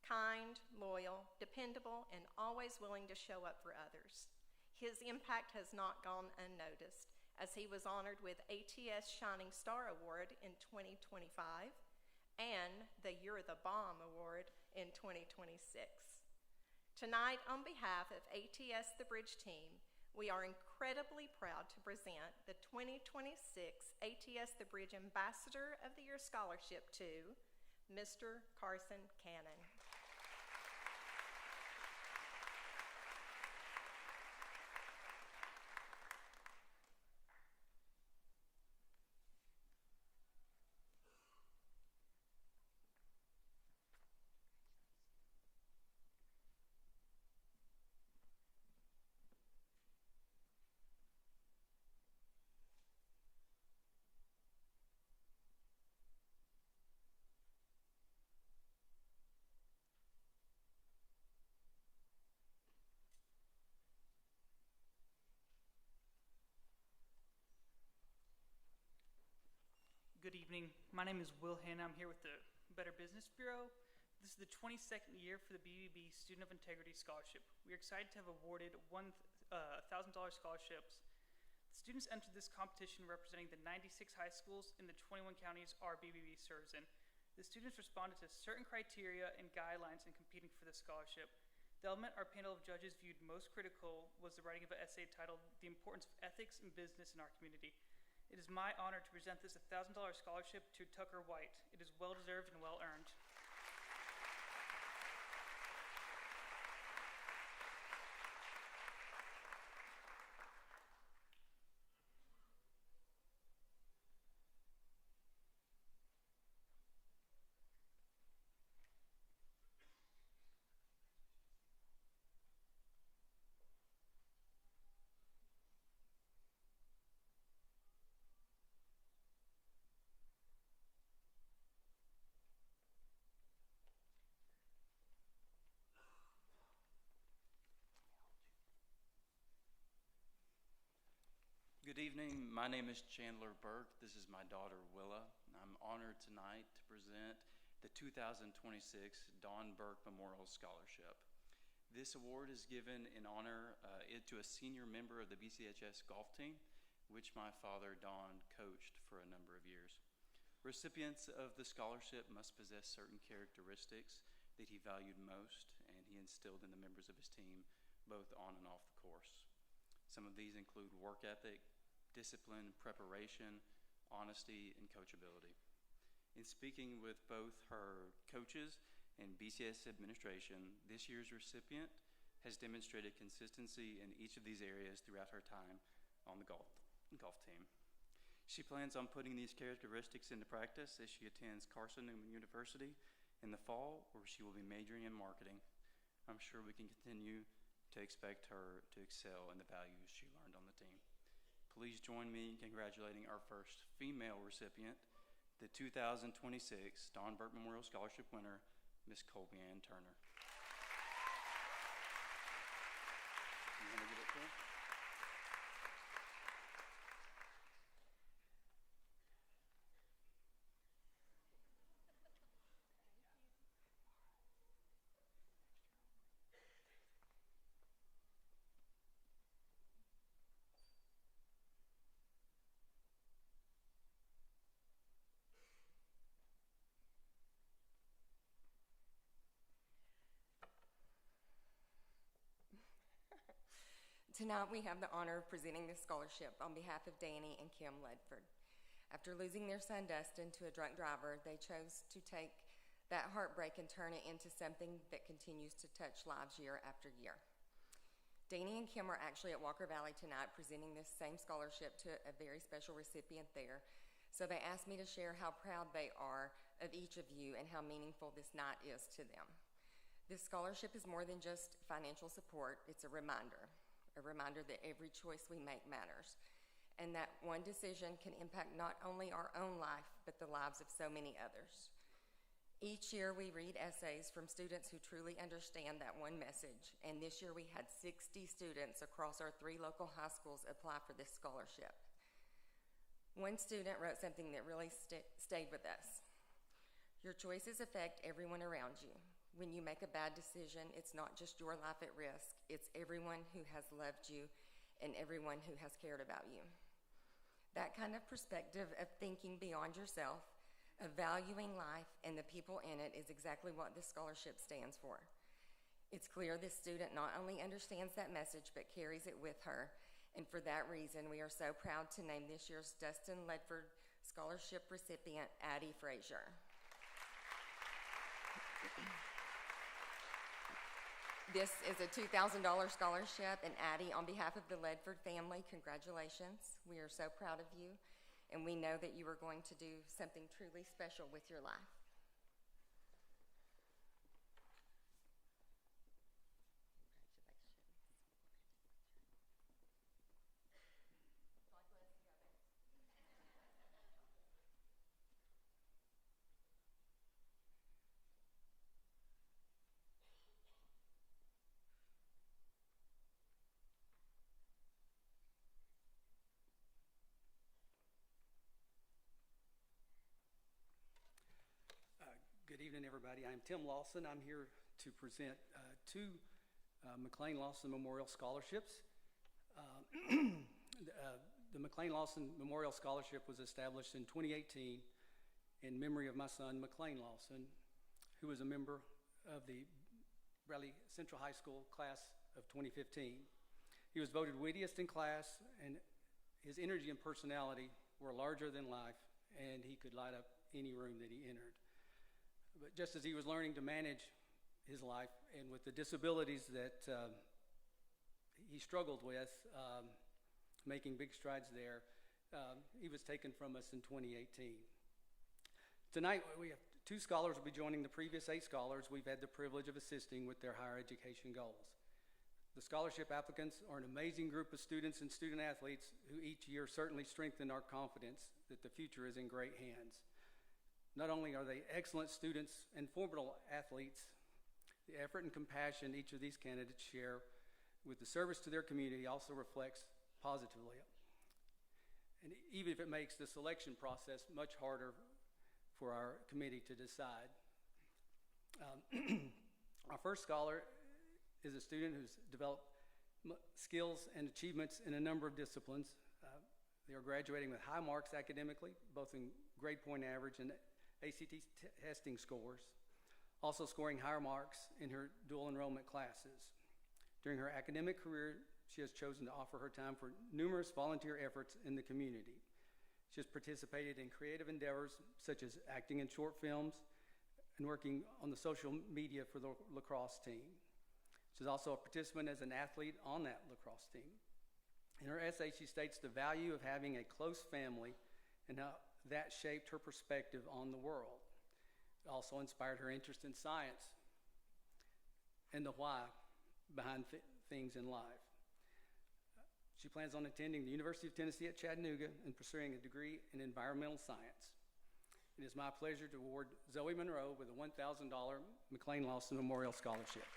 kind, loyal, dependable, and always willing to show up for others. His impact has not gone unnoticed, as he was honored with ATS Shining Star Award in 2025 and the You're the Bomb Award in 2026. Tonight, on behalf of ATS The Bridge team, we are incredibly proud to present the 2026 ATS The Bridge Ambassador of the Year Scholarship to Mr. Carson Cannon. Good evening. My name is Will Hanna. I'm here with the Better Business Bureau. This is the 22nd year for the BBB Student of Integrity Scholarship. We are excited to have awarded $1,000 scholarships. The students entered this competition representing the 96 high schools in the 21 counties our BBB serves in. The students responded to certain criteria and guidelines in competing for the scholarship. The element our panel of judges viewed most critical was the writing of an essay titled "The Importance of Ethics in Business in Our Community." It is my honor to present this $1,000 scholarship to Tucker White. It is well-deserved and well-earned. Good evening. My name is Chandler Burke. This is my daughter, Willa. I'm honored tonight to present the 2026 Don Burke Memorial Scholarship. This award is given in honor to a senior member of the BCHS golf team, which my father, Don, coached for a number of years. Recipients of the scholarship must possess certain characteristics that he valued most and he instilled in the members of his team, both on and off the course. Some of these include work ethic, discipline, preparation, honesty, and coachability. In speaking with both her coaches and BCS administration, this year's recipient has demonstrated consistency in each of these areas throughout her time on the golf team. She plans on putting these characteristics into practice as she attends Carson Newman University in the fall, where she will be majoring in marketing. I'm sure we can continue to expect her to excel in the values she learned on the team. Please join me in congratulating our first female recipient, the 2026 Don Burke Memorial Scholarship winner, Miss Colby Ann Turner. You want to give it to her? Tonight we have the honor of presenting this scholarship on behalf of Danny and Kim Ledford. After losing their son Dustin to a drunk driver, they chose to take that heartbreak and turn it into something that continues to touch lives year after year. Danny and Kim are actually at Walker Valley tonight presenting this same scholarship to a very special recipient there. So they asked me to share how proud they are of each of you and how meaningful this night is to them. This scholarship is more than just financial support. It's a reminder that every choice we make matters, and that one decision can impact not only our own life, but the lives of so many others. Each year we read essays from students who truly understand that one message, and this year we had 60 students across our 3 local high schools apply for this scholarship. One student wrote something that really stayed with us. Your choices affect everyone around you. When you make a bad decision, it's not just your life at risk, it's everyone who has loved you and everyone who has cared about you. That kind of perspective of thinking beyond yourself, of valuing life and the people in it, is exactly what this scholarship stands for. It's clear this student not only understands that message, but carries it with her. And for that reason, we are so proud to name this year's Dustin Ledford Scholarship recipient, Addie Frazier. This is a $2,000 scholarship, and Addie, on behalf of the Ledford family, congratulations. We are so proud of you, and we know that you are going to do something truly special with your life. Good evening, everybody. I'm Tim Lawson. I'm here to present 2 McLean Lawson Memorial Scholarships. The McLean Lawson Memorial Scholarship was established in 2018 in memory of my son, McLean Lawson, who was a member of the Bradley Central High School class of 2015. He was voted wittiest in class, and his energy and personality were larger than life, and he could light up any room that he entered. But just as he was learning to manage his life, and with the disabilities that he struggled with, making big strides there, he was taken from us in 2018. Tonight, we have 2 scholars will be joining the previous 8 scholars we've had the privilege of assisting with their higher education goals. The scholarship applicants are an amazing group of students and student athletes who each year certainly strengthen our confidence that the future is in great hands. Not only are they excellent students and formidable athletes, the effort and compassion each of these candidates share with the service to their community also reflects positively. And even if it makes the selection process much harder for our committee to decide. Our first scholar is a student who's developed skills and achievements in a number of disciplines. They are graduating with high marks academically, both in grade point average and ACT testing scores, also scoring higher marks in her dual enrollment classes. During her academic career, she has chosen to offer her time for numerous volunteer efforts in the community. She has participated in creative endeavors such as acting in short films and working on the social media for the lacrosse team. She's also a participant as an athlete on that lacrosse team. In her essay, she states the value of having a close family and how that shaped her perspective on the world. It also inspired her interest in science and the why behind things in life. She plans on attending the University of Tennessee at Chattanooga and pursuing a degree in environmental science. It is my pleasure to award Zoe Monroe with a $1,000 McLean Lawson Memorial Scholarship.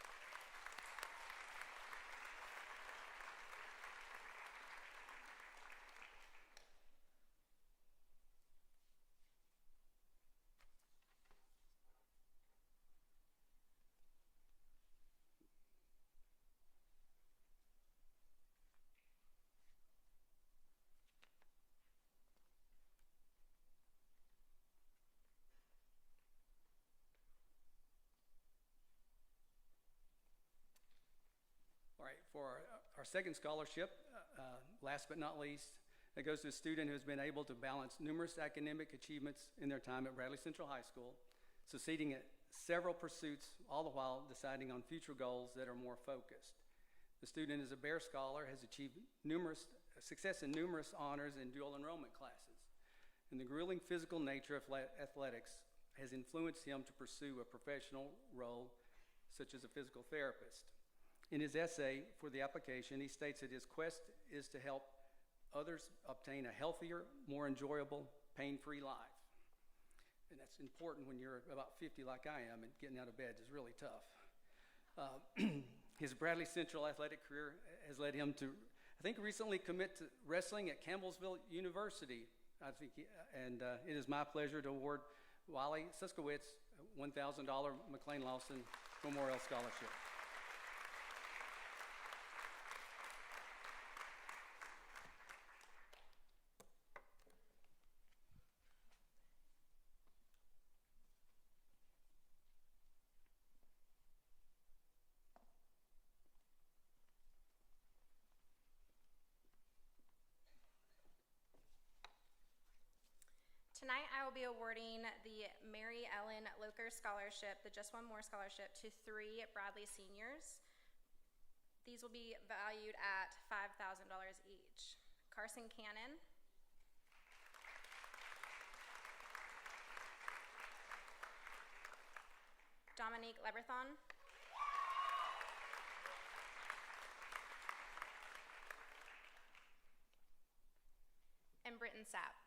All right, for Our second scholarship, last but not least, that goes to a student who has been able to balance numerous academic achievements in their time at Bradley Central High School, succeeding at several pursuits, all the while deciding on future goals that are more focused. The student is a Bear Scholar, has achieved success in numerous honors and dual enrollment classes. And the grueling physical nature of athletics has influenced him to pursue a professional role, such as a physical therapist. In his essay for the application, he states that his quest is to help others obtain a healthier, more enjoyable, pain-free life. And that's important when you're about 50 like I am, and getting out of bed is really tough. His Bradley Central athletic career has led him to, I think, recently commit to wrestling at Campbellsville University. It is my pleasure to award Wally Suskowitz a $1,000 McLean Lawson Memorial Scholarship. Tonight, I will be awarding the Mary Ellen Loker Scholarship, the Just One More Scholarship, to 3 Bradley seniors. These will be valued at $5,000 each. Carson Cannon, Dominique Leberthon, and Britton Sapp.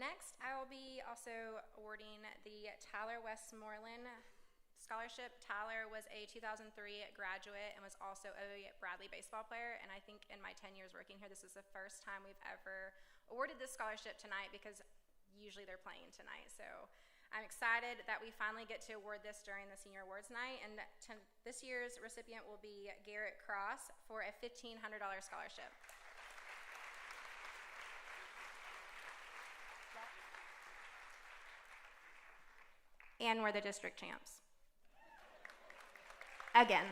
Next, I will be also awarding the Tyler Westmoreland Scholarship. Tyler was a 2003 graduate and was also a Bradley baseball player, and I think in my 10 years working here, this is the first time we've ever awarded this scholarship tonight, because usually they're playing tonight. So I'm excited that we finally get to award this during the Senior Awards Night, and this year's recipient will be Garrett Cross for a $1,500 scholarship. And we're the district champs. Again.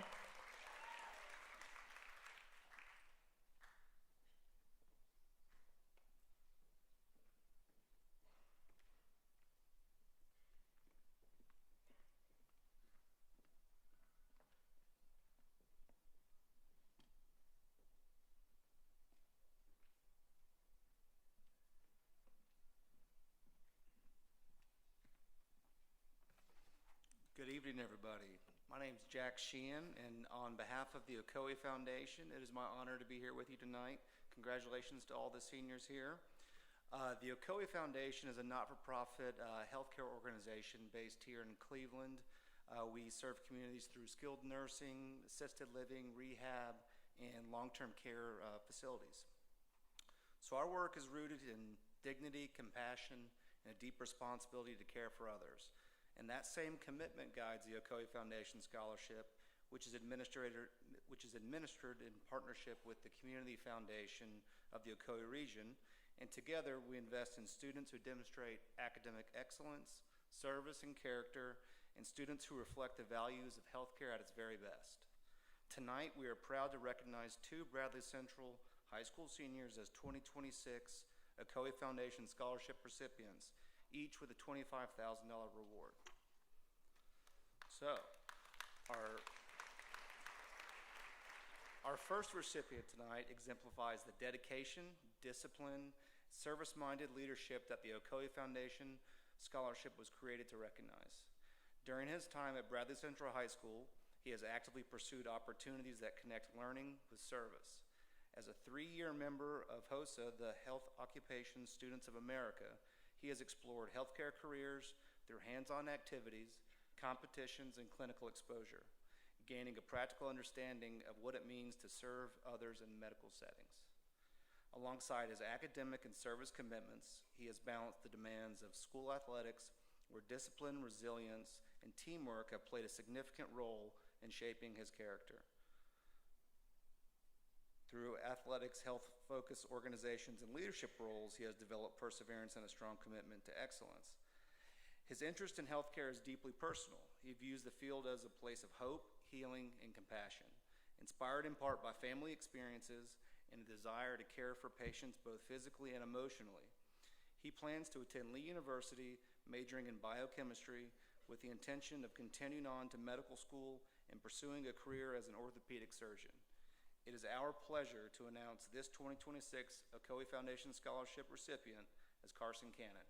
Good evening, everybody. My name is Jack Sheehan, and on behalf of the Ocoee Foundation, it is my honor to be here with you tonight. Congratulations to all the seniors here. The Ocoee Foundation is a not-for-profit healthcare organization based here in Cleveland. We serve communities through skilled nursing, assisted living, rehab, and long-term care facilities. So our work is rooted in dignity, compassion, and a deep responsibility to care for others. And that same commitment guides the Ocoee Foundation Scholarship, which is administered in partnership with the Community Foundation of the Ocoee region. And together, we invest in students who demonstrate academic excellence, service, and character, and students who reflect the values of healthcare at its very best. Tonight, we are proud to recognize 2 Bradley Central High School seniors as 2026 Ocoee Foundation Scholarship recipients, each with a $25,000 reward. So, our first recipient tonight exemplifies the dedication, discipline, service-minded leadership that the Ocoee Foundation Scholarship was created to recognize. During his time at Bradley Central High School, he has actively pursued opportunities that connect learning with service. As a 3-year member of HOSA, the Health Occupation Students of America, he has explored healthcare careers through hands-on activities, competitions, and clinical exposure, gaining a practical understanding of what it means to serve others in medical settings. Alongside his academic and service commitments, he has balanced the demands of school athletics, where discipline, resilience, and teamwork have played a significant role in shaping his character. Through athletics, health-focused organizations, and leadership roles, he has developed perseverance and a strong commitment to excellence. His interest in healthcare is deeply personal. He views the field as a place of hope, healing, and compassion, inspired in part by family experiences and a desire to care for patients both physically and emotionally. He plans to attend Lee University, majoring in biochemistry, with the intention of continuing on to medical school and pursuing a career as an orthopedic surgeon. It is our pleasure to announce this 2026 Ocoee Foundation Scholarship recipient as Carson Cannon.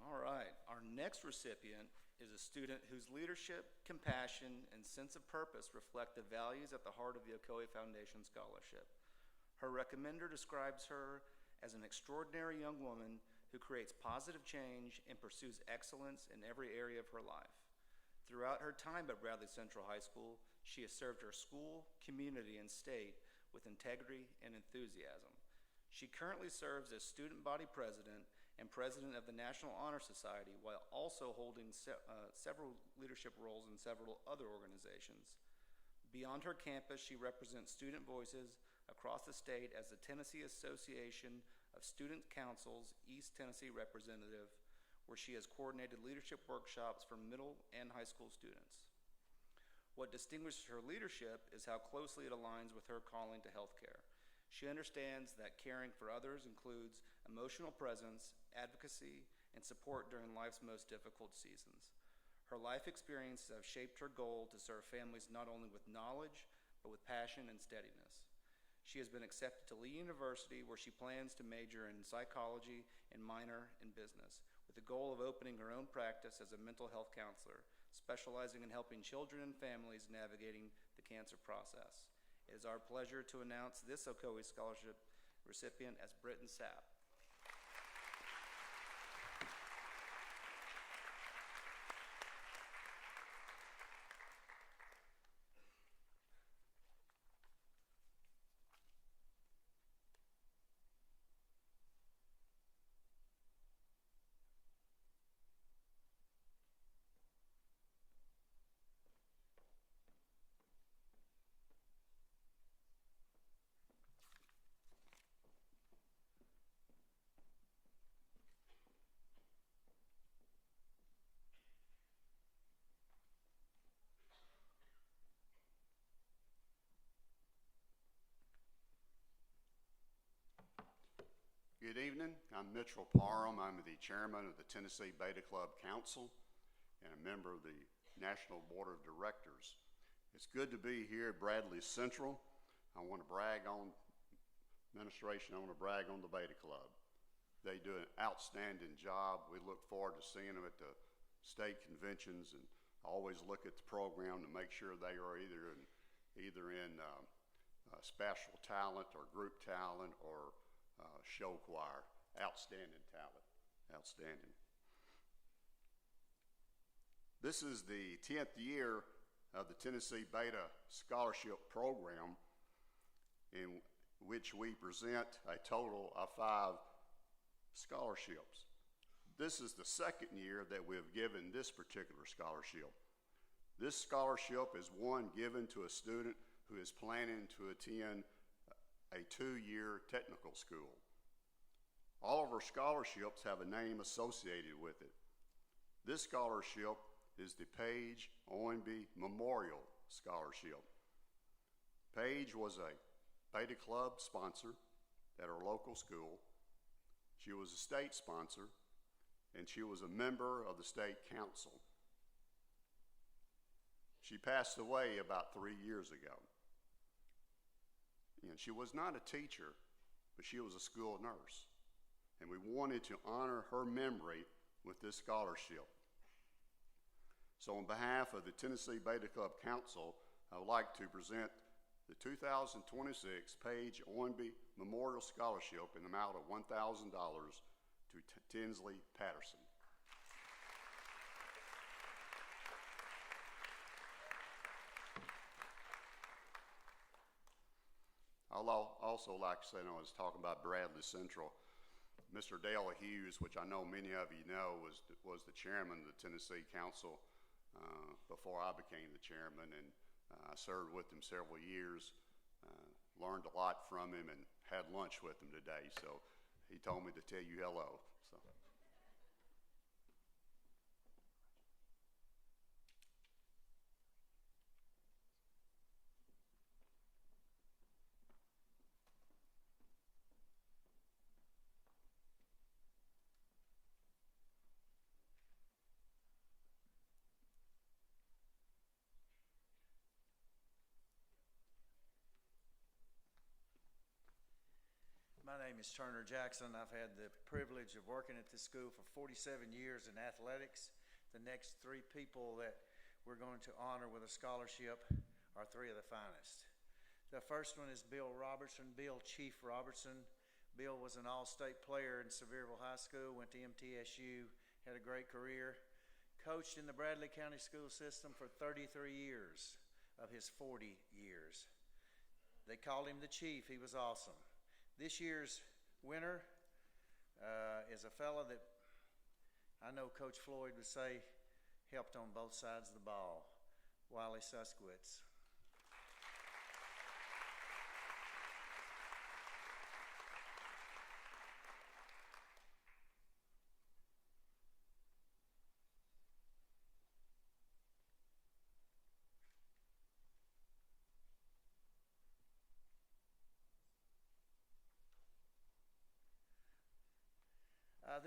All right, our next recipient is a student whose leadership, compassion, and sense of purpose reflect the values at the heart of the Ocoee Foundation Scholarship. Her recommender describes her as an extraordinary young woman who creates positive change and pursues excellence in every area of her life. Throughout her time at Bradley Central High School, she has served her school, community, and state with integrity and enthusiasm. She currently serves as student body president and president of the National Honor Society, while also holding several leadership roles in several other organizations. Beyond her campus, she represents student voices across the state as the Tennessee Association of Student Council's East Tennessee representative, where she has coordinated leadership workshops for middle and high school students. What distinguishes her leadership is how closely it aligns with her calling to healthcare. She understands that caring for others includes emotional presence, advocacy, and support during life's most difficult seasons. Her life experiences have shaped her goal to serve families not only with knowledge, but with passion and steadiness. She has been accepted to Lee University, where she plans to major in psychology and minor in business, with the goal of opening her own practice as a mental health counselor, specializing in helping children and families navigating the cancer process. It is our pleasure to announce this Ocoee Scholarship recipient as Britton Sapp. Good evening. I'm Mitchell Parham. I'm the chairman of the Tennessee Beta Club Council and a member of the National Board of Directors. It's good to be here at Bradley Central. I want to brag on administration. I want to brag on the Beta Club. They do an outstanding job. We look forward to seeing them at the state conventions and always look at the program to make sure they are either in special talent or group talent or show choir. Outstanding talent. Outstanding. This is the 10th year of the Tennessee Beta Scholarship Program, in which we present a total of 5 scholarships. This is the second year that we have given this particular scholarship. This scholarship is one given to a student who is planning to attend a 2-year technical school. All of our scholarships have a name associated with it. This scholarship is the Paige Owenby Memorial Scholarship. Paige was a Beta Club sponsor at our local school. She was a state sponsor, and she was a member of the state council. She passed away about 3 years ago. And she was not a teacher, but she was a school nurse. And we wanted to honor her memory with this scholarship. So on behalf of the Tennessee Beta Club Council, I would like to present the 2026 Page Ownby Memorial Scholarship in the amount of $1,000 to Tinsley Patterson. I'll also like to say, I was talking about Bradley Central. Mr. Dale Hughes, which I know many of you know, was the chairman of the Tennessee Council before I became the chairman, and I served with him several years, learned a lot from him, and had lunch with him today, so he told me to tell you hello. So. My name is Turner Jackson. I've had the privilege of working at this school for 47 years in athletics. The next three people that we're going to honor with a scholarship are three of the finest. The first one is Bill Robertson, Bill Chief Robertson. Bill was an all-state player in Sevierville High School, went to MTSU, had a great career, coached in the Bradley County school system for 33 years of his 40 years. They called him the Chief. He was awesome. This year's winner is a fella that I know Coach Floyd would say helped on both sides of the ball, Wiley Suskowitz.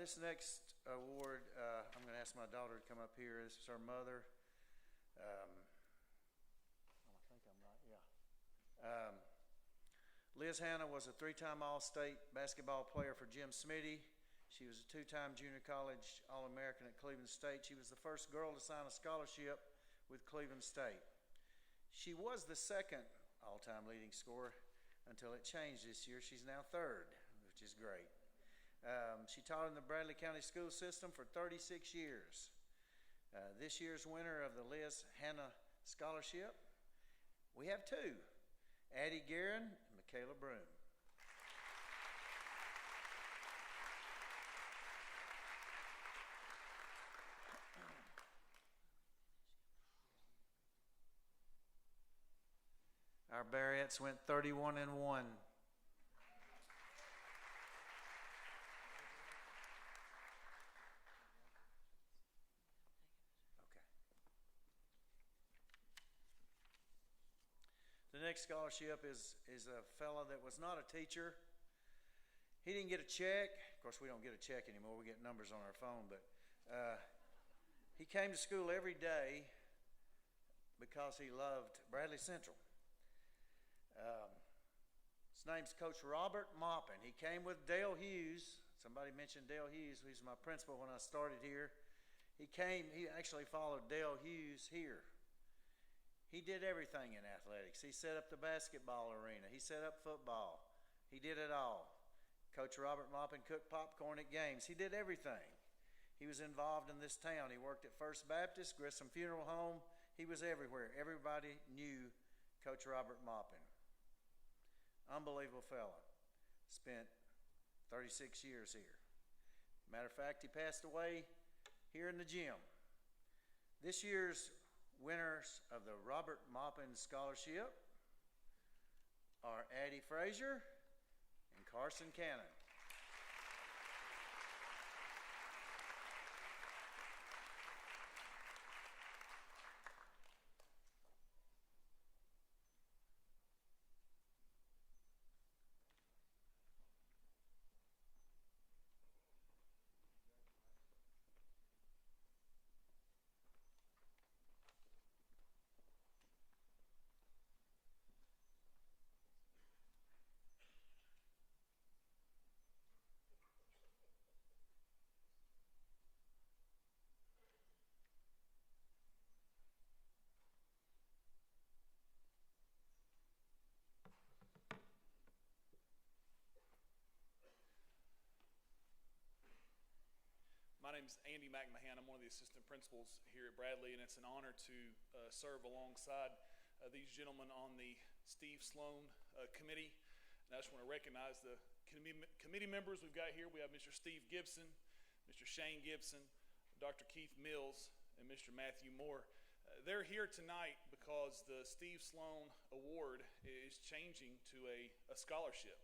This next award, I'm going to ask my daughter to come up here. This is her mother. I think I'm right, yeah. Liz Hanna was a three-time All-State basketball player for Jim Smitty. She was a two-time junior college All-American at Cleveland State. She was the first girl to sign a scholarship with Cleveland State. She was the second all-time leading scorer until it changed this year. She's now third, which is great. She taught in the Bradley County school system for 36 years. This year's winner of the Liz Hanna Scholarship, we have two, Addie Guerin and Michaela Broom. Our Barretts went 31-1. The next scholarship is a fellow that was not a teacher. He didn't get a check. Of course, we don't get a check anymore. We get numbers on our phone. But he came to school every day because he loved Bradley Central. His name's Coach Robert Maupin. He came with Dale Hughes. Somebody mentioned Dale Hughes, who's my principal when I started here. He actually followed Dale Hughes here. He did everything in athletics. He set up the basketball arena. He set up football. He did it all. Coach Robert Maupin cooked popcorn at games. He did everything. He was involved in this town. He worked at First Baptist, Grissom Funeral Home. He was everywhere. Everybody knew Coach Robert Maupin. Unbelievable fella. Spent 36 years here. Matter of fact, he passed away here in the gym. This year's winners of the Robert Maupin Scholarship are Addie Frazier and Carson Cannon. name's Andy McMahon. I'm one of the assistant principals here at Bradley, and it's an honor to serve alongside these gentlemen on the Steve Sloan Committee. And I just want to recognize the committee members we've got here. We have Mr. Steve Gibson, Mr. Shane Gibson, Dr. Keith Mills, and Mr. Matthew Moore. They're here tonight because the Steve Sloan Award is changing to a scholarship.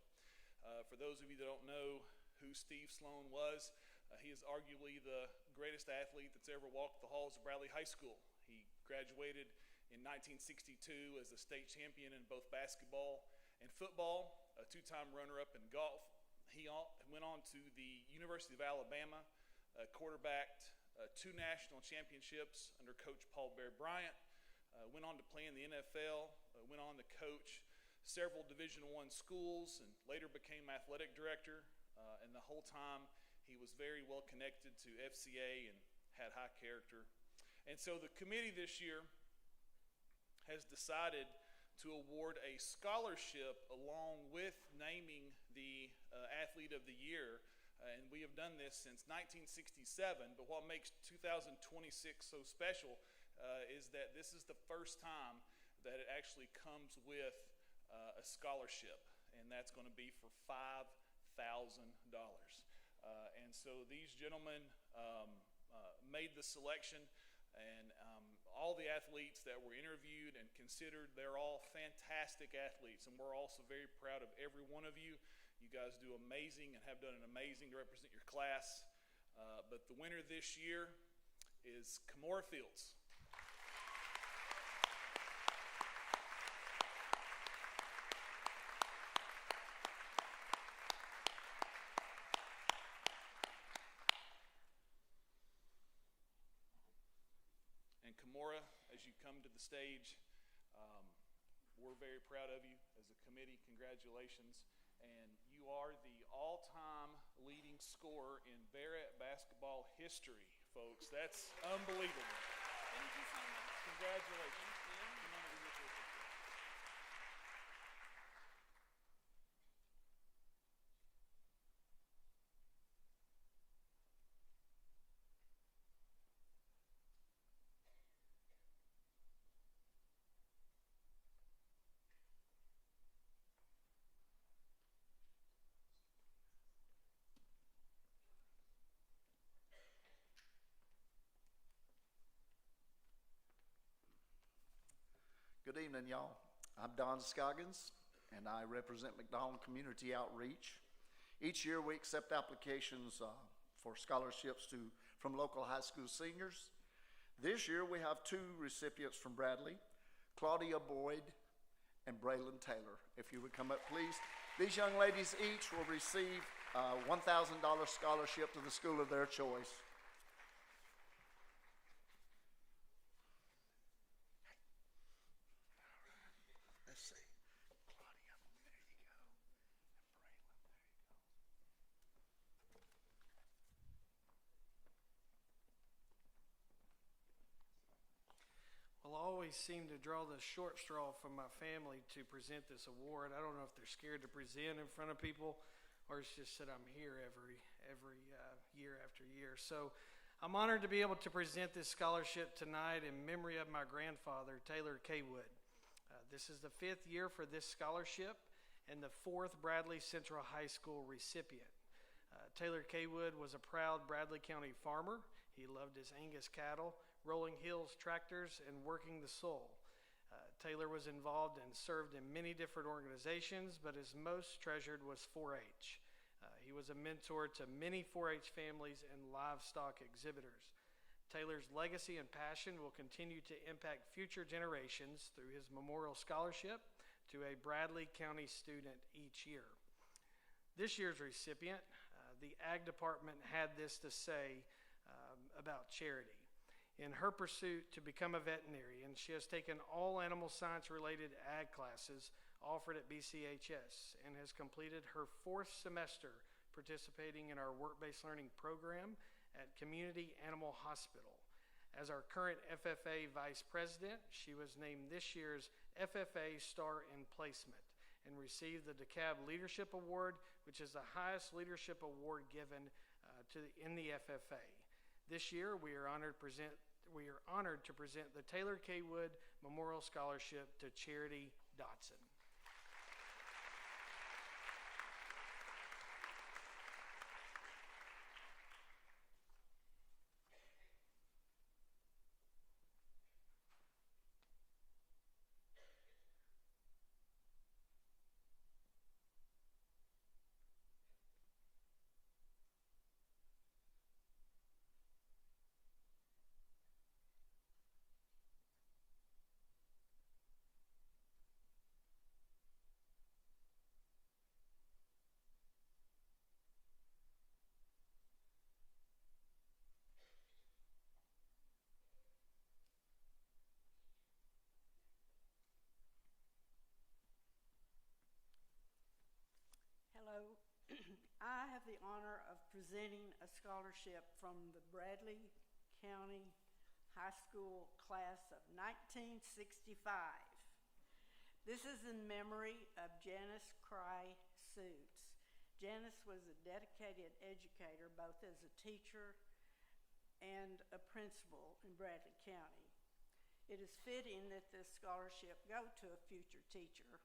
For those of you that don't know who Steve Sloan was, he is arguably the greatest athlete that's ever walked the halls of Bradley High School. He graduated in 1962 as the state champion in both basketball and football, a two-time runner-up in golf. He went on to the University of Alabama, quarterbacked 2 national championships under Coach Paul Bear Bryant, went on to play in the NFL, went on to coach several Division I schools, and later became athletic director. And the whole time, he was very well connected to FCA and had high character. And so the committee this year has decided to award a scholarship along with naming the Athlete of the Year. And we have done this since 1967, but what makes 2026 so special is that this is the first time that it actually comes with a scholarship, and that's going to be for $5,000. And so these gentlemen made the selection, and all the athletes that were interviewed and considered, they're all fantastic athletes, and we're also very proud of every one of you. You guys do amazing and have done an amazing to represent your class. But the winner this year is Kamora Fields. And Kamora, as you come to the stage, we're very proud of you as a committee. Congratulations. And you are the all-time leading scorer in Barrett basketball history, folks. That's unbelievable. Thank you so much. Congratulations. Thank you. Come on over here for a picture. Good evening, y'all. I'm Don Scoggins, and I represent McDonald Community Outreach. Each year, we accept applications for scholarships from local high school seniors. This year, we have 2 recipients from Bradley, Claudia Boyd and Braylon Taylor. If you would come up, please. These young ladies each will receive a $1,000 scholarship to the school of their choice. Well, I always seem to draw the short straw from my family to present this award. I don't know if they're scared to present in front of people, or it's just that I'm here every year after year. So I'm honored to be able to present this scholarship tonight in memory of my grandfather, Taylor K. Wood. This is the 5th year for this scholarship and the 4th Bradley Central High School recipient. Taylor K. Wood was a proud Bradley County farmer. He loved his Angus cattle, rolling hills tractors, and working the soil. Taylor was involved and served in many different organizations, but his most treasured was 4-H. He was a mentor to many 4-H families and livestock exhibitors. Taylor's legacy and passion will continue to impact future generations through his memorial scholarship to a Bradley County student each year. This year's recipient, the Ag Department had this to say about Charity. In her pursuit to become a veterinarian, she has taken all animal science-related ag classes offered at BCHS and has completed her 4th semester participating in our work-based learning program at Community Animal Hospital. As our current FFA Vice President, she was named this year's FFA Star in Placement and received the DeKalb Leadership Award, which is the highest leadership award given in the FFA. This year, we are honored to present the Taylor K. Wood Memorial Scholarship to Charity Dotson. Hello. I have the honor of presenting a scholarship from the Bradley County High School class of 1965. This is in memory of Janice Cry Suits. Janice was a dedicated educator, both as a teacher and a principal in Bradley County. It is fitting that this scholarship go to a future teacher,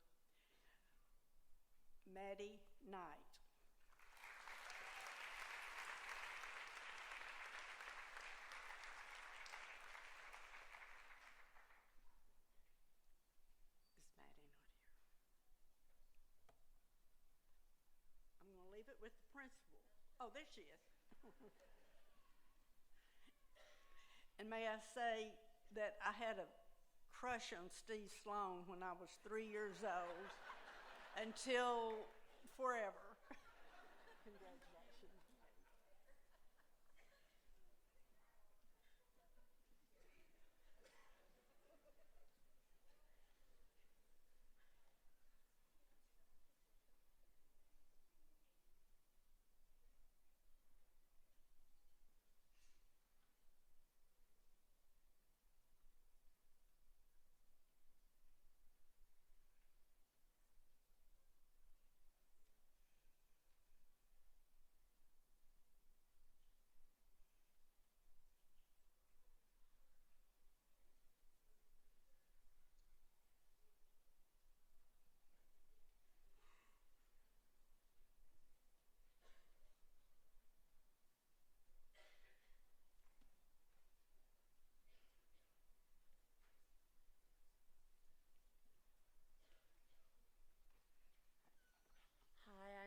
Maddie Knight. Is Maddie not here? I'm going to leave it with the principal. Oh, there she is. And may I say that I had a crush on Steve Sloan when I was 3 years old. Until forever. Congratulations.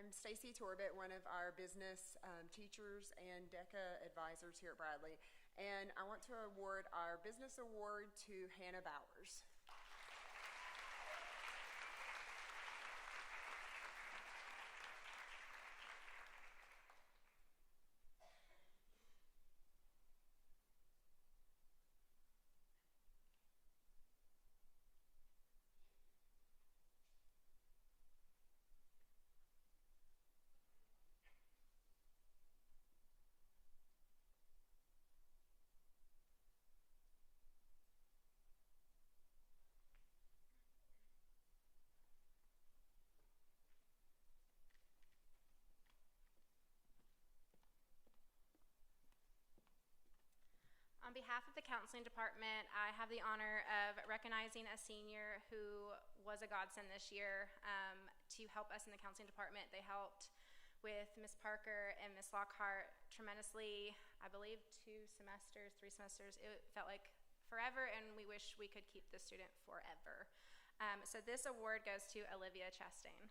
I'm Stacy Torbett, one of our business teachers and DECA advisors here at Bradley, and I want to award our business award to Hannah Bowers. On behalf of the counseling department, I have the honor of recognizing a senior who was a godsend this year to help us in the counseling department. They helped with Miss Parker and Miss Lockhart tremendously. I believe 2 semesters, 3 semesters. It felt like forever, and we wish we could keep the student forever. So this award goes to Olivia Chastain.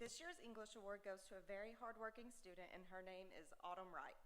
This year's English Award goes to a very hardworking student, and her name is Autumn Wright.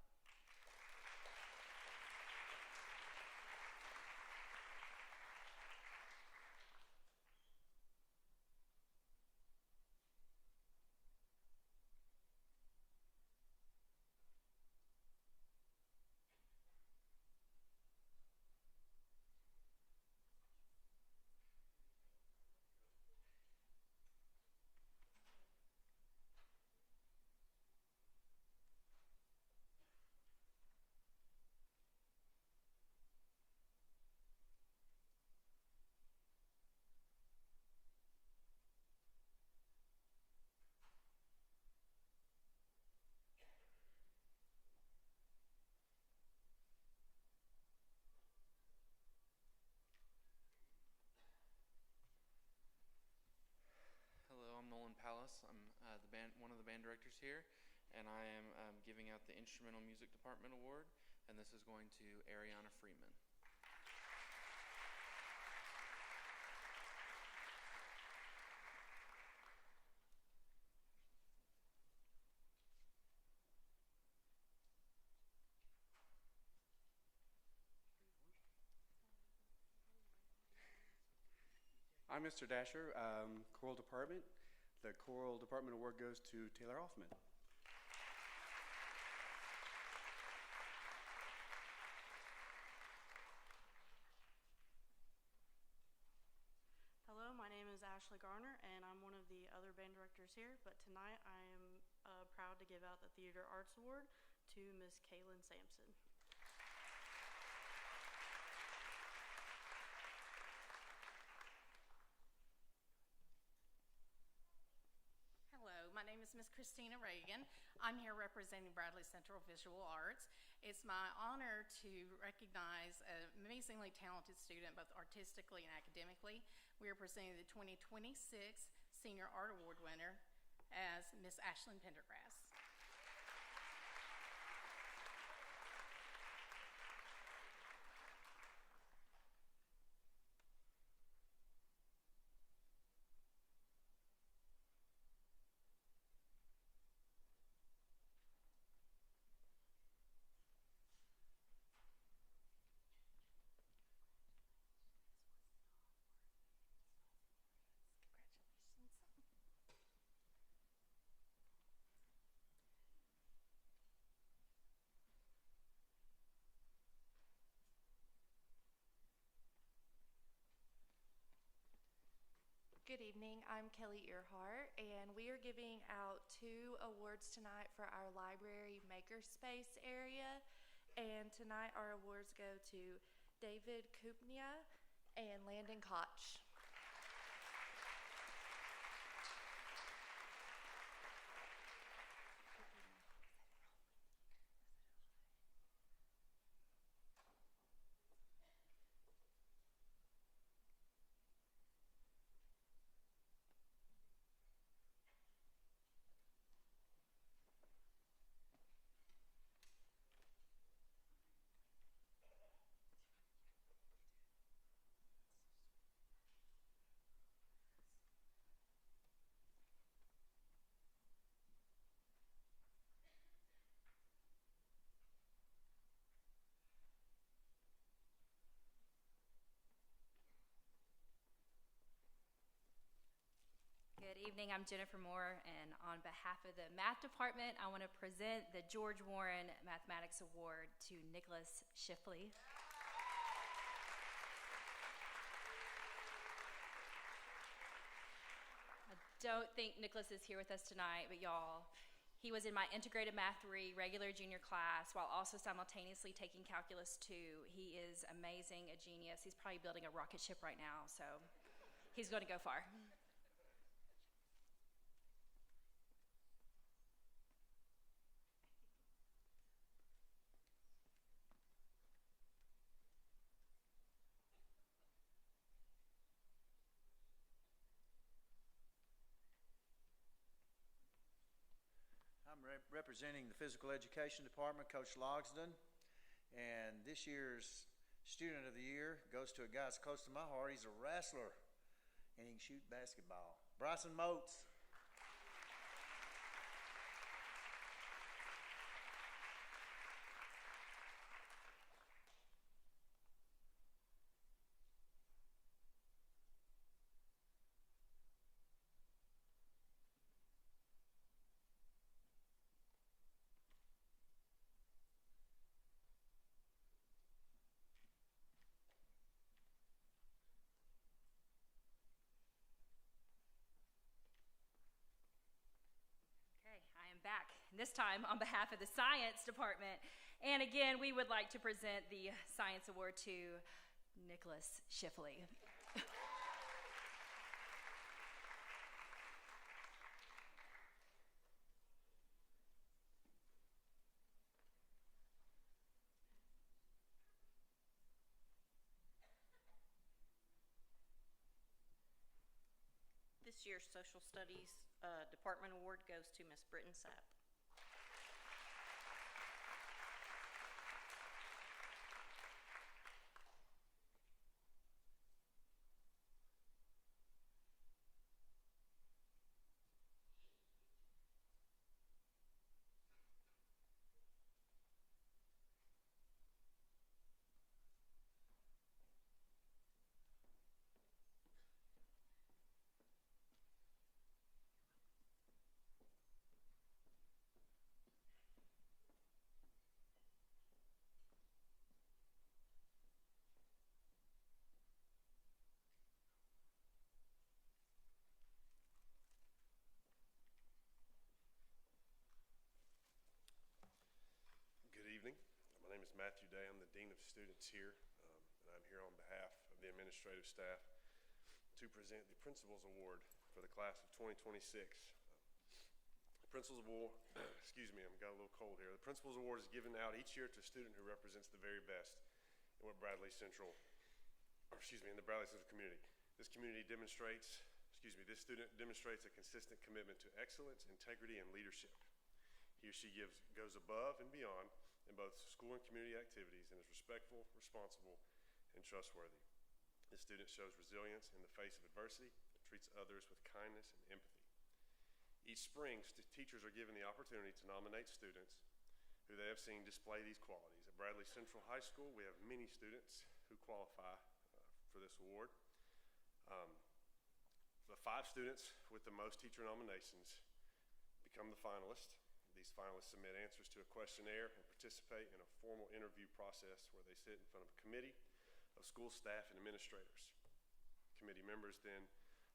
Hello, I'm Nolan Pallas. I'm one of the band directors here, and I am giving out the Instrumental Music Department Award, and this is going to Ariana Freeman. I'm Mr. Dasher, Choral Department. The Choral Department Award goes to Taylor Hoffman. Hello, my name is Ashley Garner, and I'm one of the other band directors here, but tonight I am proud to give out the Theater Arts Award to Miss Kaylin Sampson. Hello, my name is Miss Christina Reagan. I'm here representing Bradley Central Visual Arts. It's my honor to recognize an amazingly talented student, both artistically and academically. We are presenting the 2026 Senior Art Award winner as Miss Ashlyn Pendergrass. Good evening, I'm Kelly Earhart, and we are giving out 2 awards tonight for our library makerspace area. And tonight our awards go to David Kupnia and Landon Koch. Good evening, I'm Jennifer Moore, and on behalf of the math department, I want to present the George Warren Mathematics Award to Nicholas Shifley. I don't think Nicholas is here with us tonight, but y'all, he was in my integrated math 3 regular junior class while also simultaneously taking calculus 2. He is amazing, a genius. He's probably building a rocket ship right now, so he's going to go far. I'm representing the Physical Education Department, Coach Logsdon, and this year's Student of the Year goes to a guy that's close to my heart. He's a wrestler, and he can shoot basketball. Bryson Motes. this time on behalf of the Science Department. And again, we would like to present the Science Award to Nicholas Shifley. This year's Social Studies Department Award goes to Miss Britton Sapp. Good evening. My name is Matthew Day. I'm the Dean of Students here, and I'm here on behalf of the administrative staff to present the Principals Award for the class of 2026. The Principals Award, excuse me, I've got a little cold here. The Principals Award is given out each year to a student who represents the very best in what Bradley Central, in the Bradley Central community. This student demonstrates a consistent commitment to excellence, integrity, and leadership. He or she goes above and beyond in both school and community activities and is respectful, responsible, and trustworthy. This student shows resilience in the face of adversity and treats others with kindness and empathy. Each spring, teachers are given the opportunity to nominate students who they have seen display these qualities. At Bradley Central High School, we have many students who qualify for this award. The 5 students with the most teacher nominations become the finalists. These finalists submit answers to a questionnaire and participate in a formal interview process where they sit in front of a committee of school staff and administrators. Committee members then,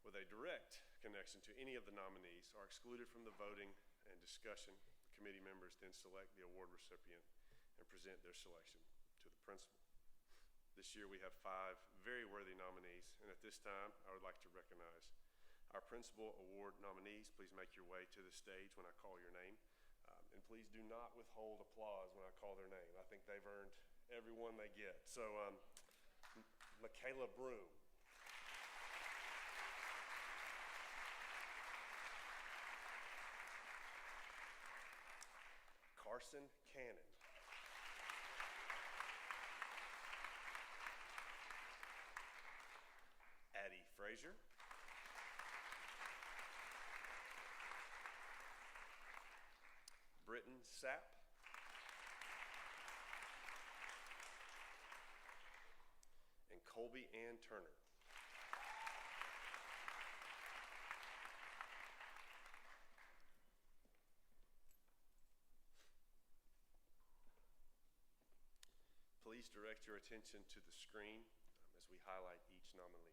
with a direct connection to any of the nominees, are excluded from the voting and discussion. The committee members then select the award recipient and present their selection to the principal. This year we have 5 very worthy nominees, and at this time I would like to recognize our Principal Award nominees. Please make your way to the stage when I call your name. And please do not withhold applause when I call their name. I think they've earned every one they get. So, Michaela Broom. Carson Cannon. Addie Frazier. Britton Sapp. And Colby Ann Turner. Please direct your attention to the screen as we highlight each nominee.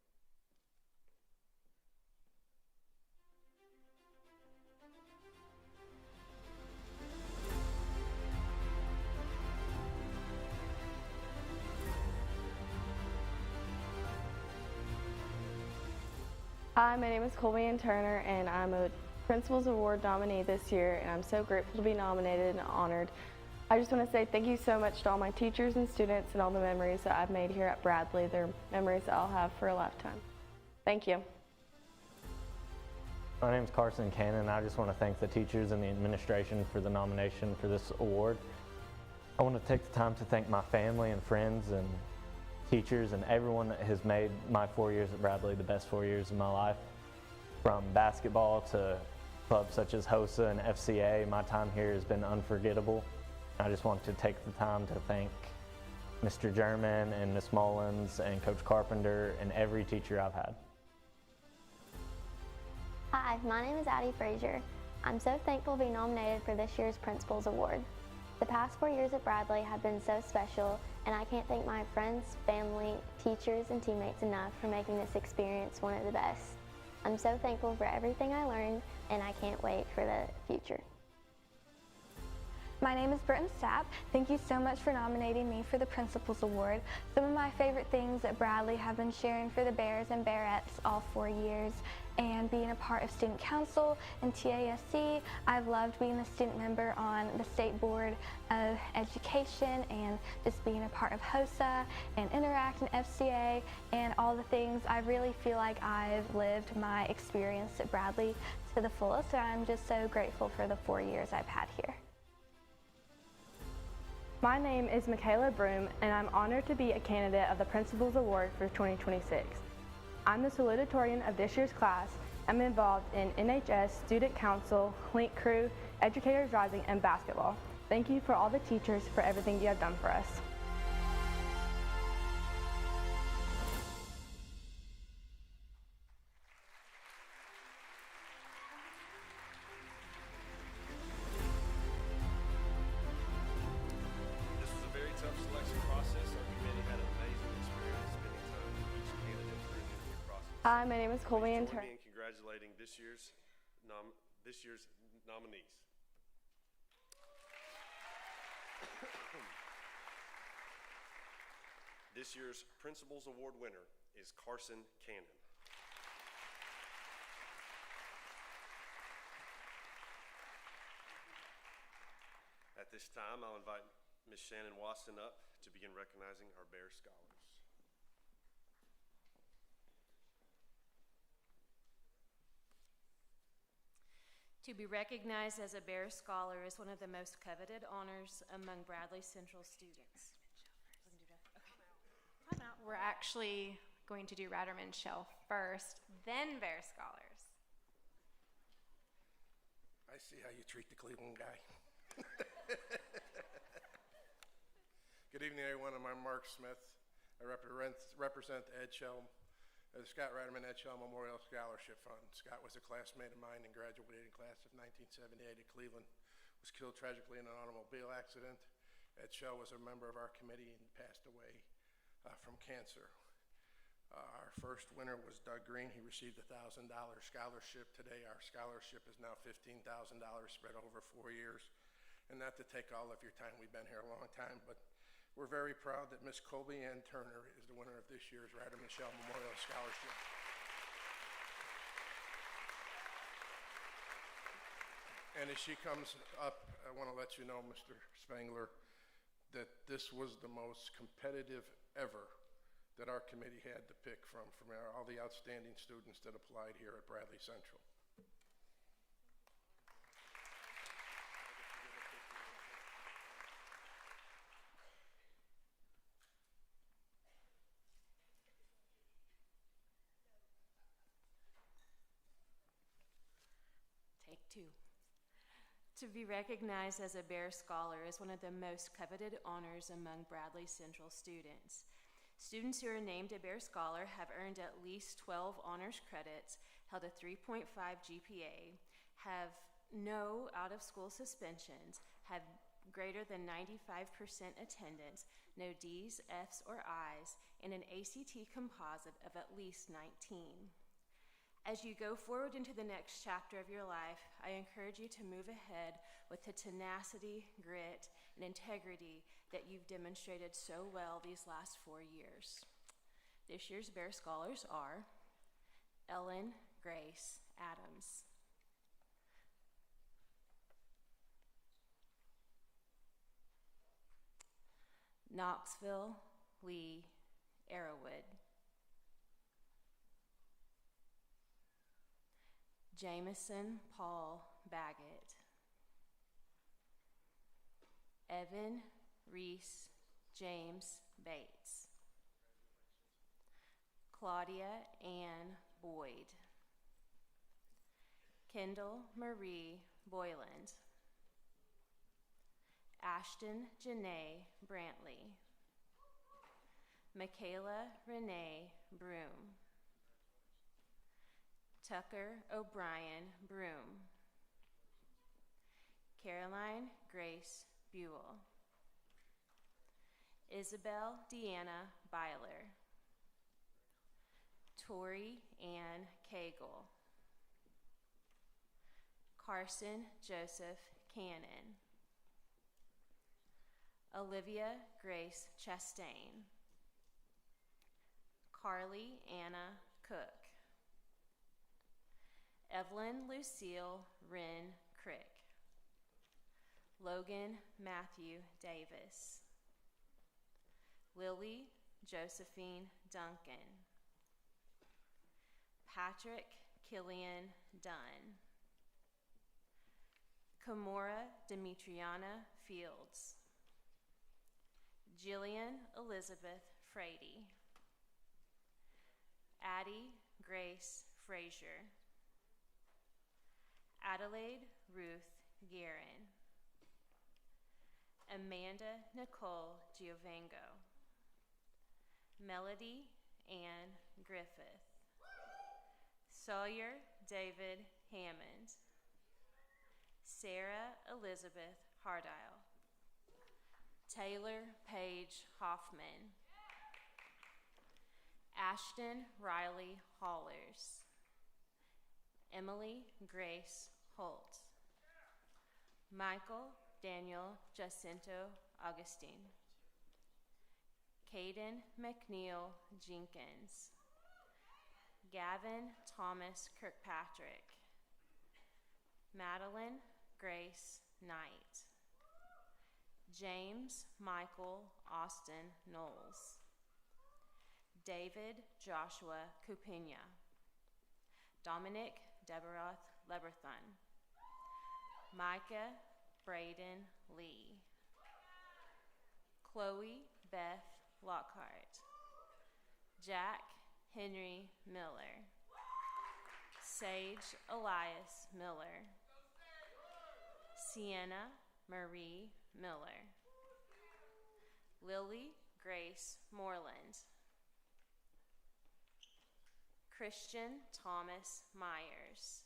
Hi, my name is Colby Ann Turner, and I'm a Principals Award nominee this year, and I'm so grateful to be nominated and honored. I just want to say thank you so much to all my teachers and students and all the memories that I've made here at Bradley. They're memories that I'll have for a lifetime. Thank you. My name is Carson Cannon. I just want to thank the teachers and the administration for the nomination for this award. I want to take the time to thank my family and friends and teachers and everyone that has made my 4 years at Bradley the best 4 years of my life. From basketball to clubs such as HOSA and FCA, my time here has been unforgettable. I just want to take the time to thank Mr. German and Ms. Mullins and Coach Carpenter and every teacher I've had. Hi, my name is Addie Frazier. I'm so thankful to be nominated for this year's Principals Award. The past 4 years at Bradley have been so special, and I can't thank my friends, family, teachers, and teammates enough for making this experience one of the best. I'm so thankful for everything I learned, and I can't wait for the future. My name is Britton Sapp. Thank you so much for nominating me for the Principals Award. Some of my favorite things at Bradley have been cheering for the Bears and Bearettes all 4 years and being a part of Student Council and TASC. I've loved being a student member on the State Board of Education and just being a part of HOSA and Interact and FCA and all the things. I really feel like I've lived my experience at Bradley to the fullest, and I'm just so grateful for the 4 years I've had here. My name is Michaela Broom, and I'm honored to be a candidate of the Principals Award for 2026. I'm the salutatorian of this year's class. I'm involved in NHS, Student Council, Link Crew, Educators Rising, and basketball. Thank you for all the teachers for everything you have done for us. This was a very tough selection process. Our committee had an amazing experience spending time with each candidate through the interview process. Hi, my name is Colby Join Turner. me in congratulating this year's nominees. This year's Principals Award winner is Carson Cannon. At this time, I'll invite Ms. Shannon Watson up to begin recognizing our Bear Scholars. To be recognized as a Bear Scholar is one of the most coveted honors among Bradley Central students. We're actually going to do Ratterman Shell first, then Bear Scholars. I see how you treat the Cleveland guy. Good evening, everyone. I'm Mark Smith. I represent the Ed Shell, the Scott Ratterman Ed Shell Memorial Scholarship Fund. Scott was a classmate of mine and graduated class of 1978 at Cleveland. Was killed tragically in an automobile accident. Ed Shell was a member of our committee and passed away from cancer. Our first winner was Doug Green. He received a $1,000 scholarship. Today, our scholarship is now $15,000 spread over 4 years. And not to take all of your time, we've been here a long time, but we're very proud that Miss Colby Ann Turner is the winner of this year's Ratterman Shell Memorial Scholarship. And as she comes up, I want to let you know, Mr. Spangler, that this was the most competitive ever that our committee had to pick from all the outstanding students that applied here at Bradley Central. Take two. To be recognized as a Bear Scholar is one of the most coveted honors among Bradley Central students. Students who are named a Bear Scholar have earned at least 12 honors credits, held a 3.5 GPA, have no out-of-school suspensions, have greater than 95% attendance, no D's, F's, or I's, and an ACT composite of at least 19. As you go forward into the next chapter of your life, I encourage you to move ahead with the tenacity, grit, and integrity that you've demonstrated so well these last 4 years. This year's Bear Scholars are Ellen Grace Adams, Knoxville Lee Arrowwood, Jameson Paul Baggett, Evan Reese James Bates, Claudia Ann Boyd, Kendall Marie Boyland, Ashton Janae Brantley, Michaela Renee Broom, Tucker O'Brien Broom, Caroline Grace Buell, Isabel Deanna Byler, Tori Ann Cagle, Carson Joseph Cannon, Olivia Grace Chastain, Carly Anna Cook, Evelyn Lucille Wren Crick, Logan Matthew Davis, Lily Josephine Duncan, Patrick Killian Dunn, Kimora Demetriana Fields, Jillian Elizabeth Frady, Addie Grace Frazier, Adelaide Ruth Guerin, Amanda Nicole Giovango, Melody Ann Griffith, Sawyer David Hammond, Sarah Elizabeth Hardile, Taylor Paige Hoffman, Ashton Riley Hollers, Emily Grace Holt, Michael Daniel Jacinto Augustine, Caden McNeil Jenkins, Gavin Thomas Kirkpatrick, Madeline Grace Knight, James Michael Austin Knowles, David Joshua Cupina, Dominic Deberoth Leberthun, Micah Braden Lee, Chloe Beth Lockhart, Jack Henry Miller, Sage Elias Miller, Sienna Marie Miller, Lily Grace Moreland, Christian Thomas Myers,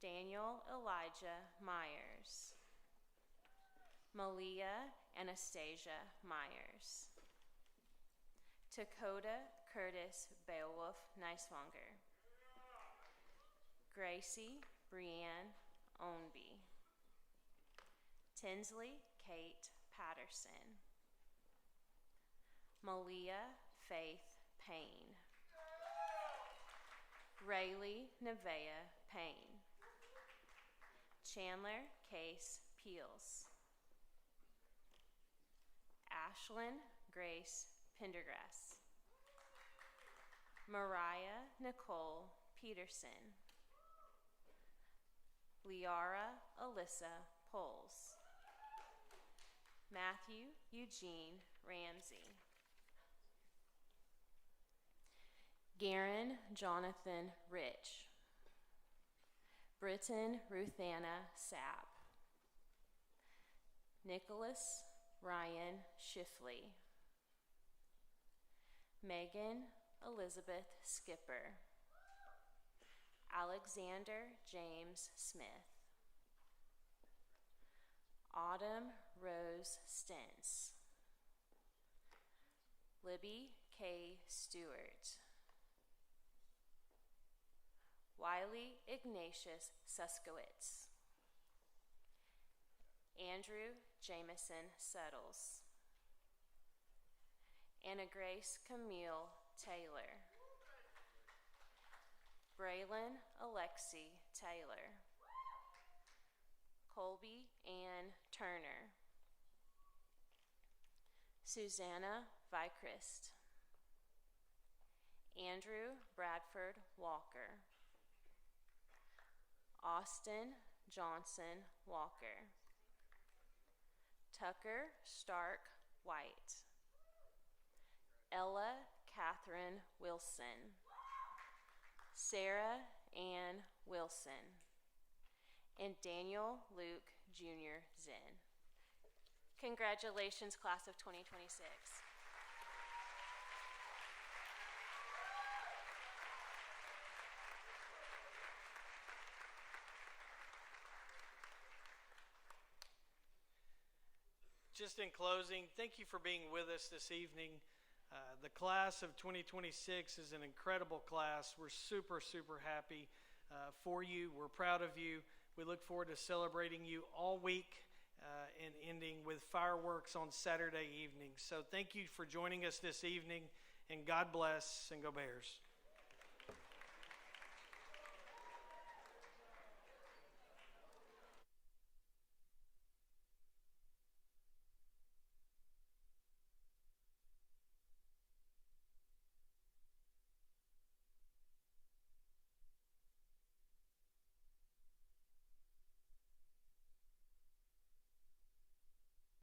Daniel Elijah Myers, Malia Anastasia Myers, Dakota Curtis Beowulf Neiswanger, Gracie Brianne Ownby, Tinsley Kate Patterson, Malia Faith Payne, Rayleigh Nevea Payne, Chandler Case Peels, Ashlyn Grace Pendergrass, Mariah Nicole Peterson, Liara Alyssa Poles, Matthew Eugene Ramsey, Garen Jonathan Rich, Britton Ruthanna Sapp, Nicholas Ryan Schiffley, Megan Elizabeth Skipper, Alexander James Smith, Autumn Rose Stentz, Libby K. Stewart, Wiley Ignatius Suskowitz, Andrew Jameson Settles, Anna Grace Camille Taylor, Braylon Alexi Taylor, Colby Ann Turner, Susanna Vichrist, Andrew Bradford Walker, Austin Johnson Walker, Tucker Stark White, Ella Catherine Wilson, Sarah Ann Wilson, and Daniel Luke Jr. Zinn. Congratulations, class of 2026. Just in closing, thank you for being with us this evening. The class of 2026 is an incredible class. We're super, super happy for you. We're proud of you. We look forward to celebrating you all week and ending with with fireworks on Saturday evening. So thank you for joining us this evening, and God bless, and go Bears.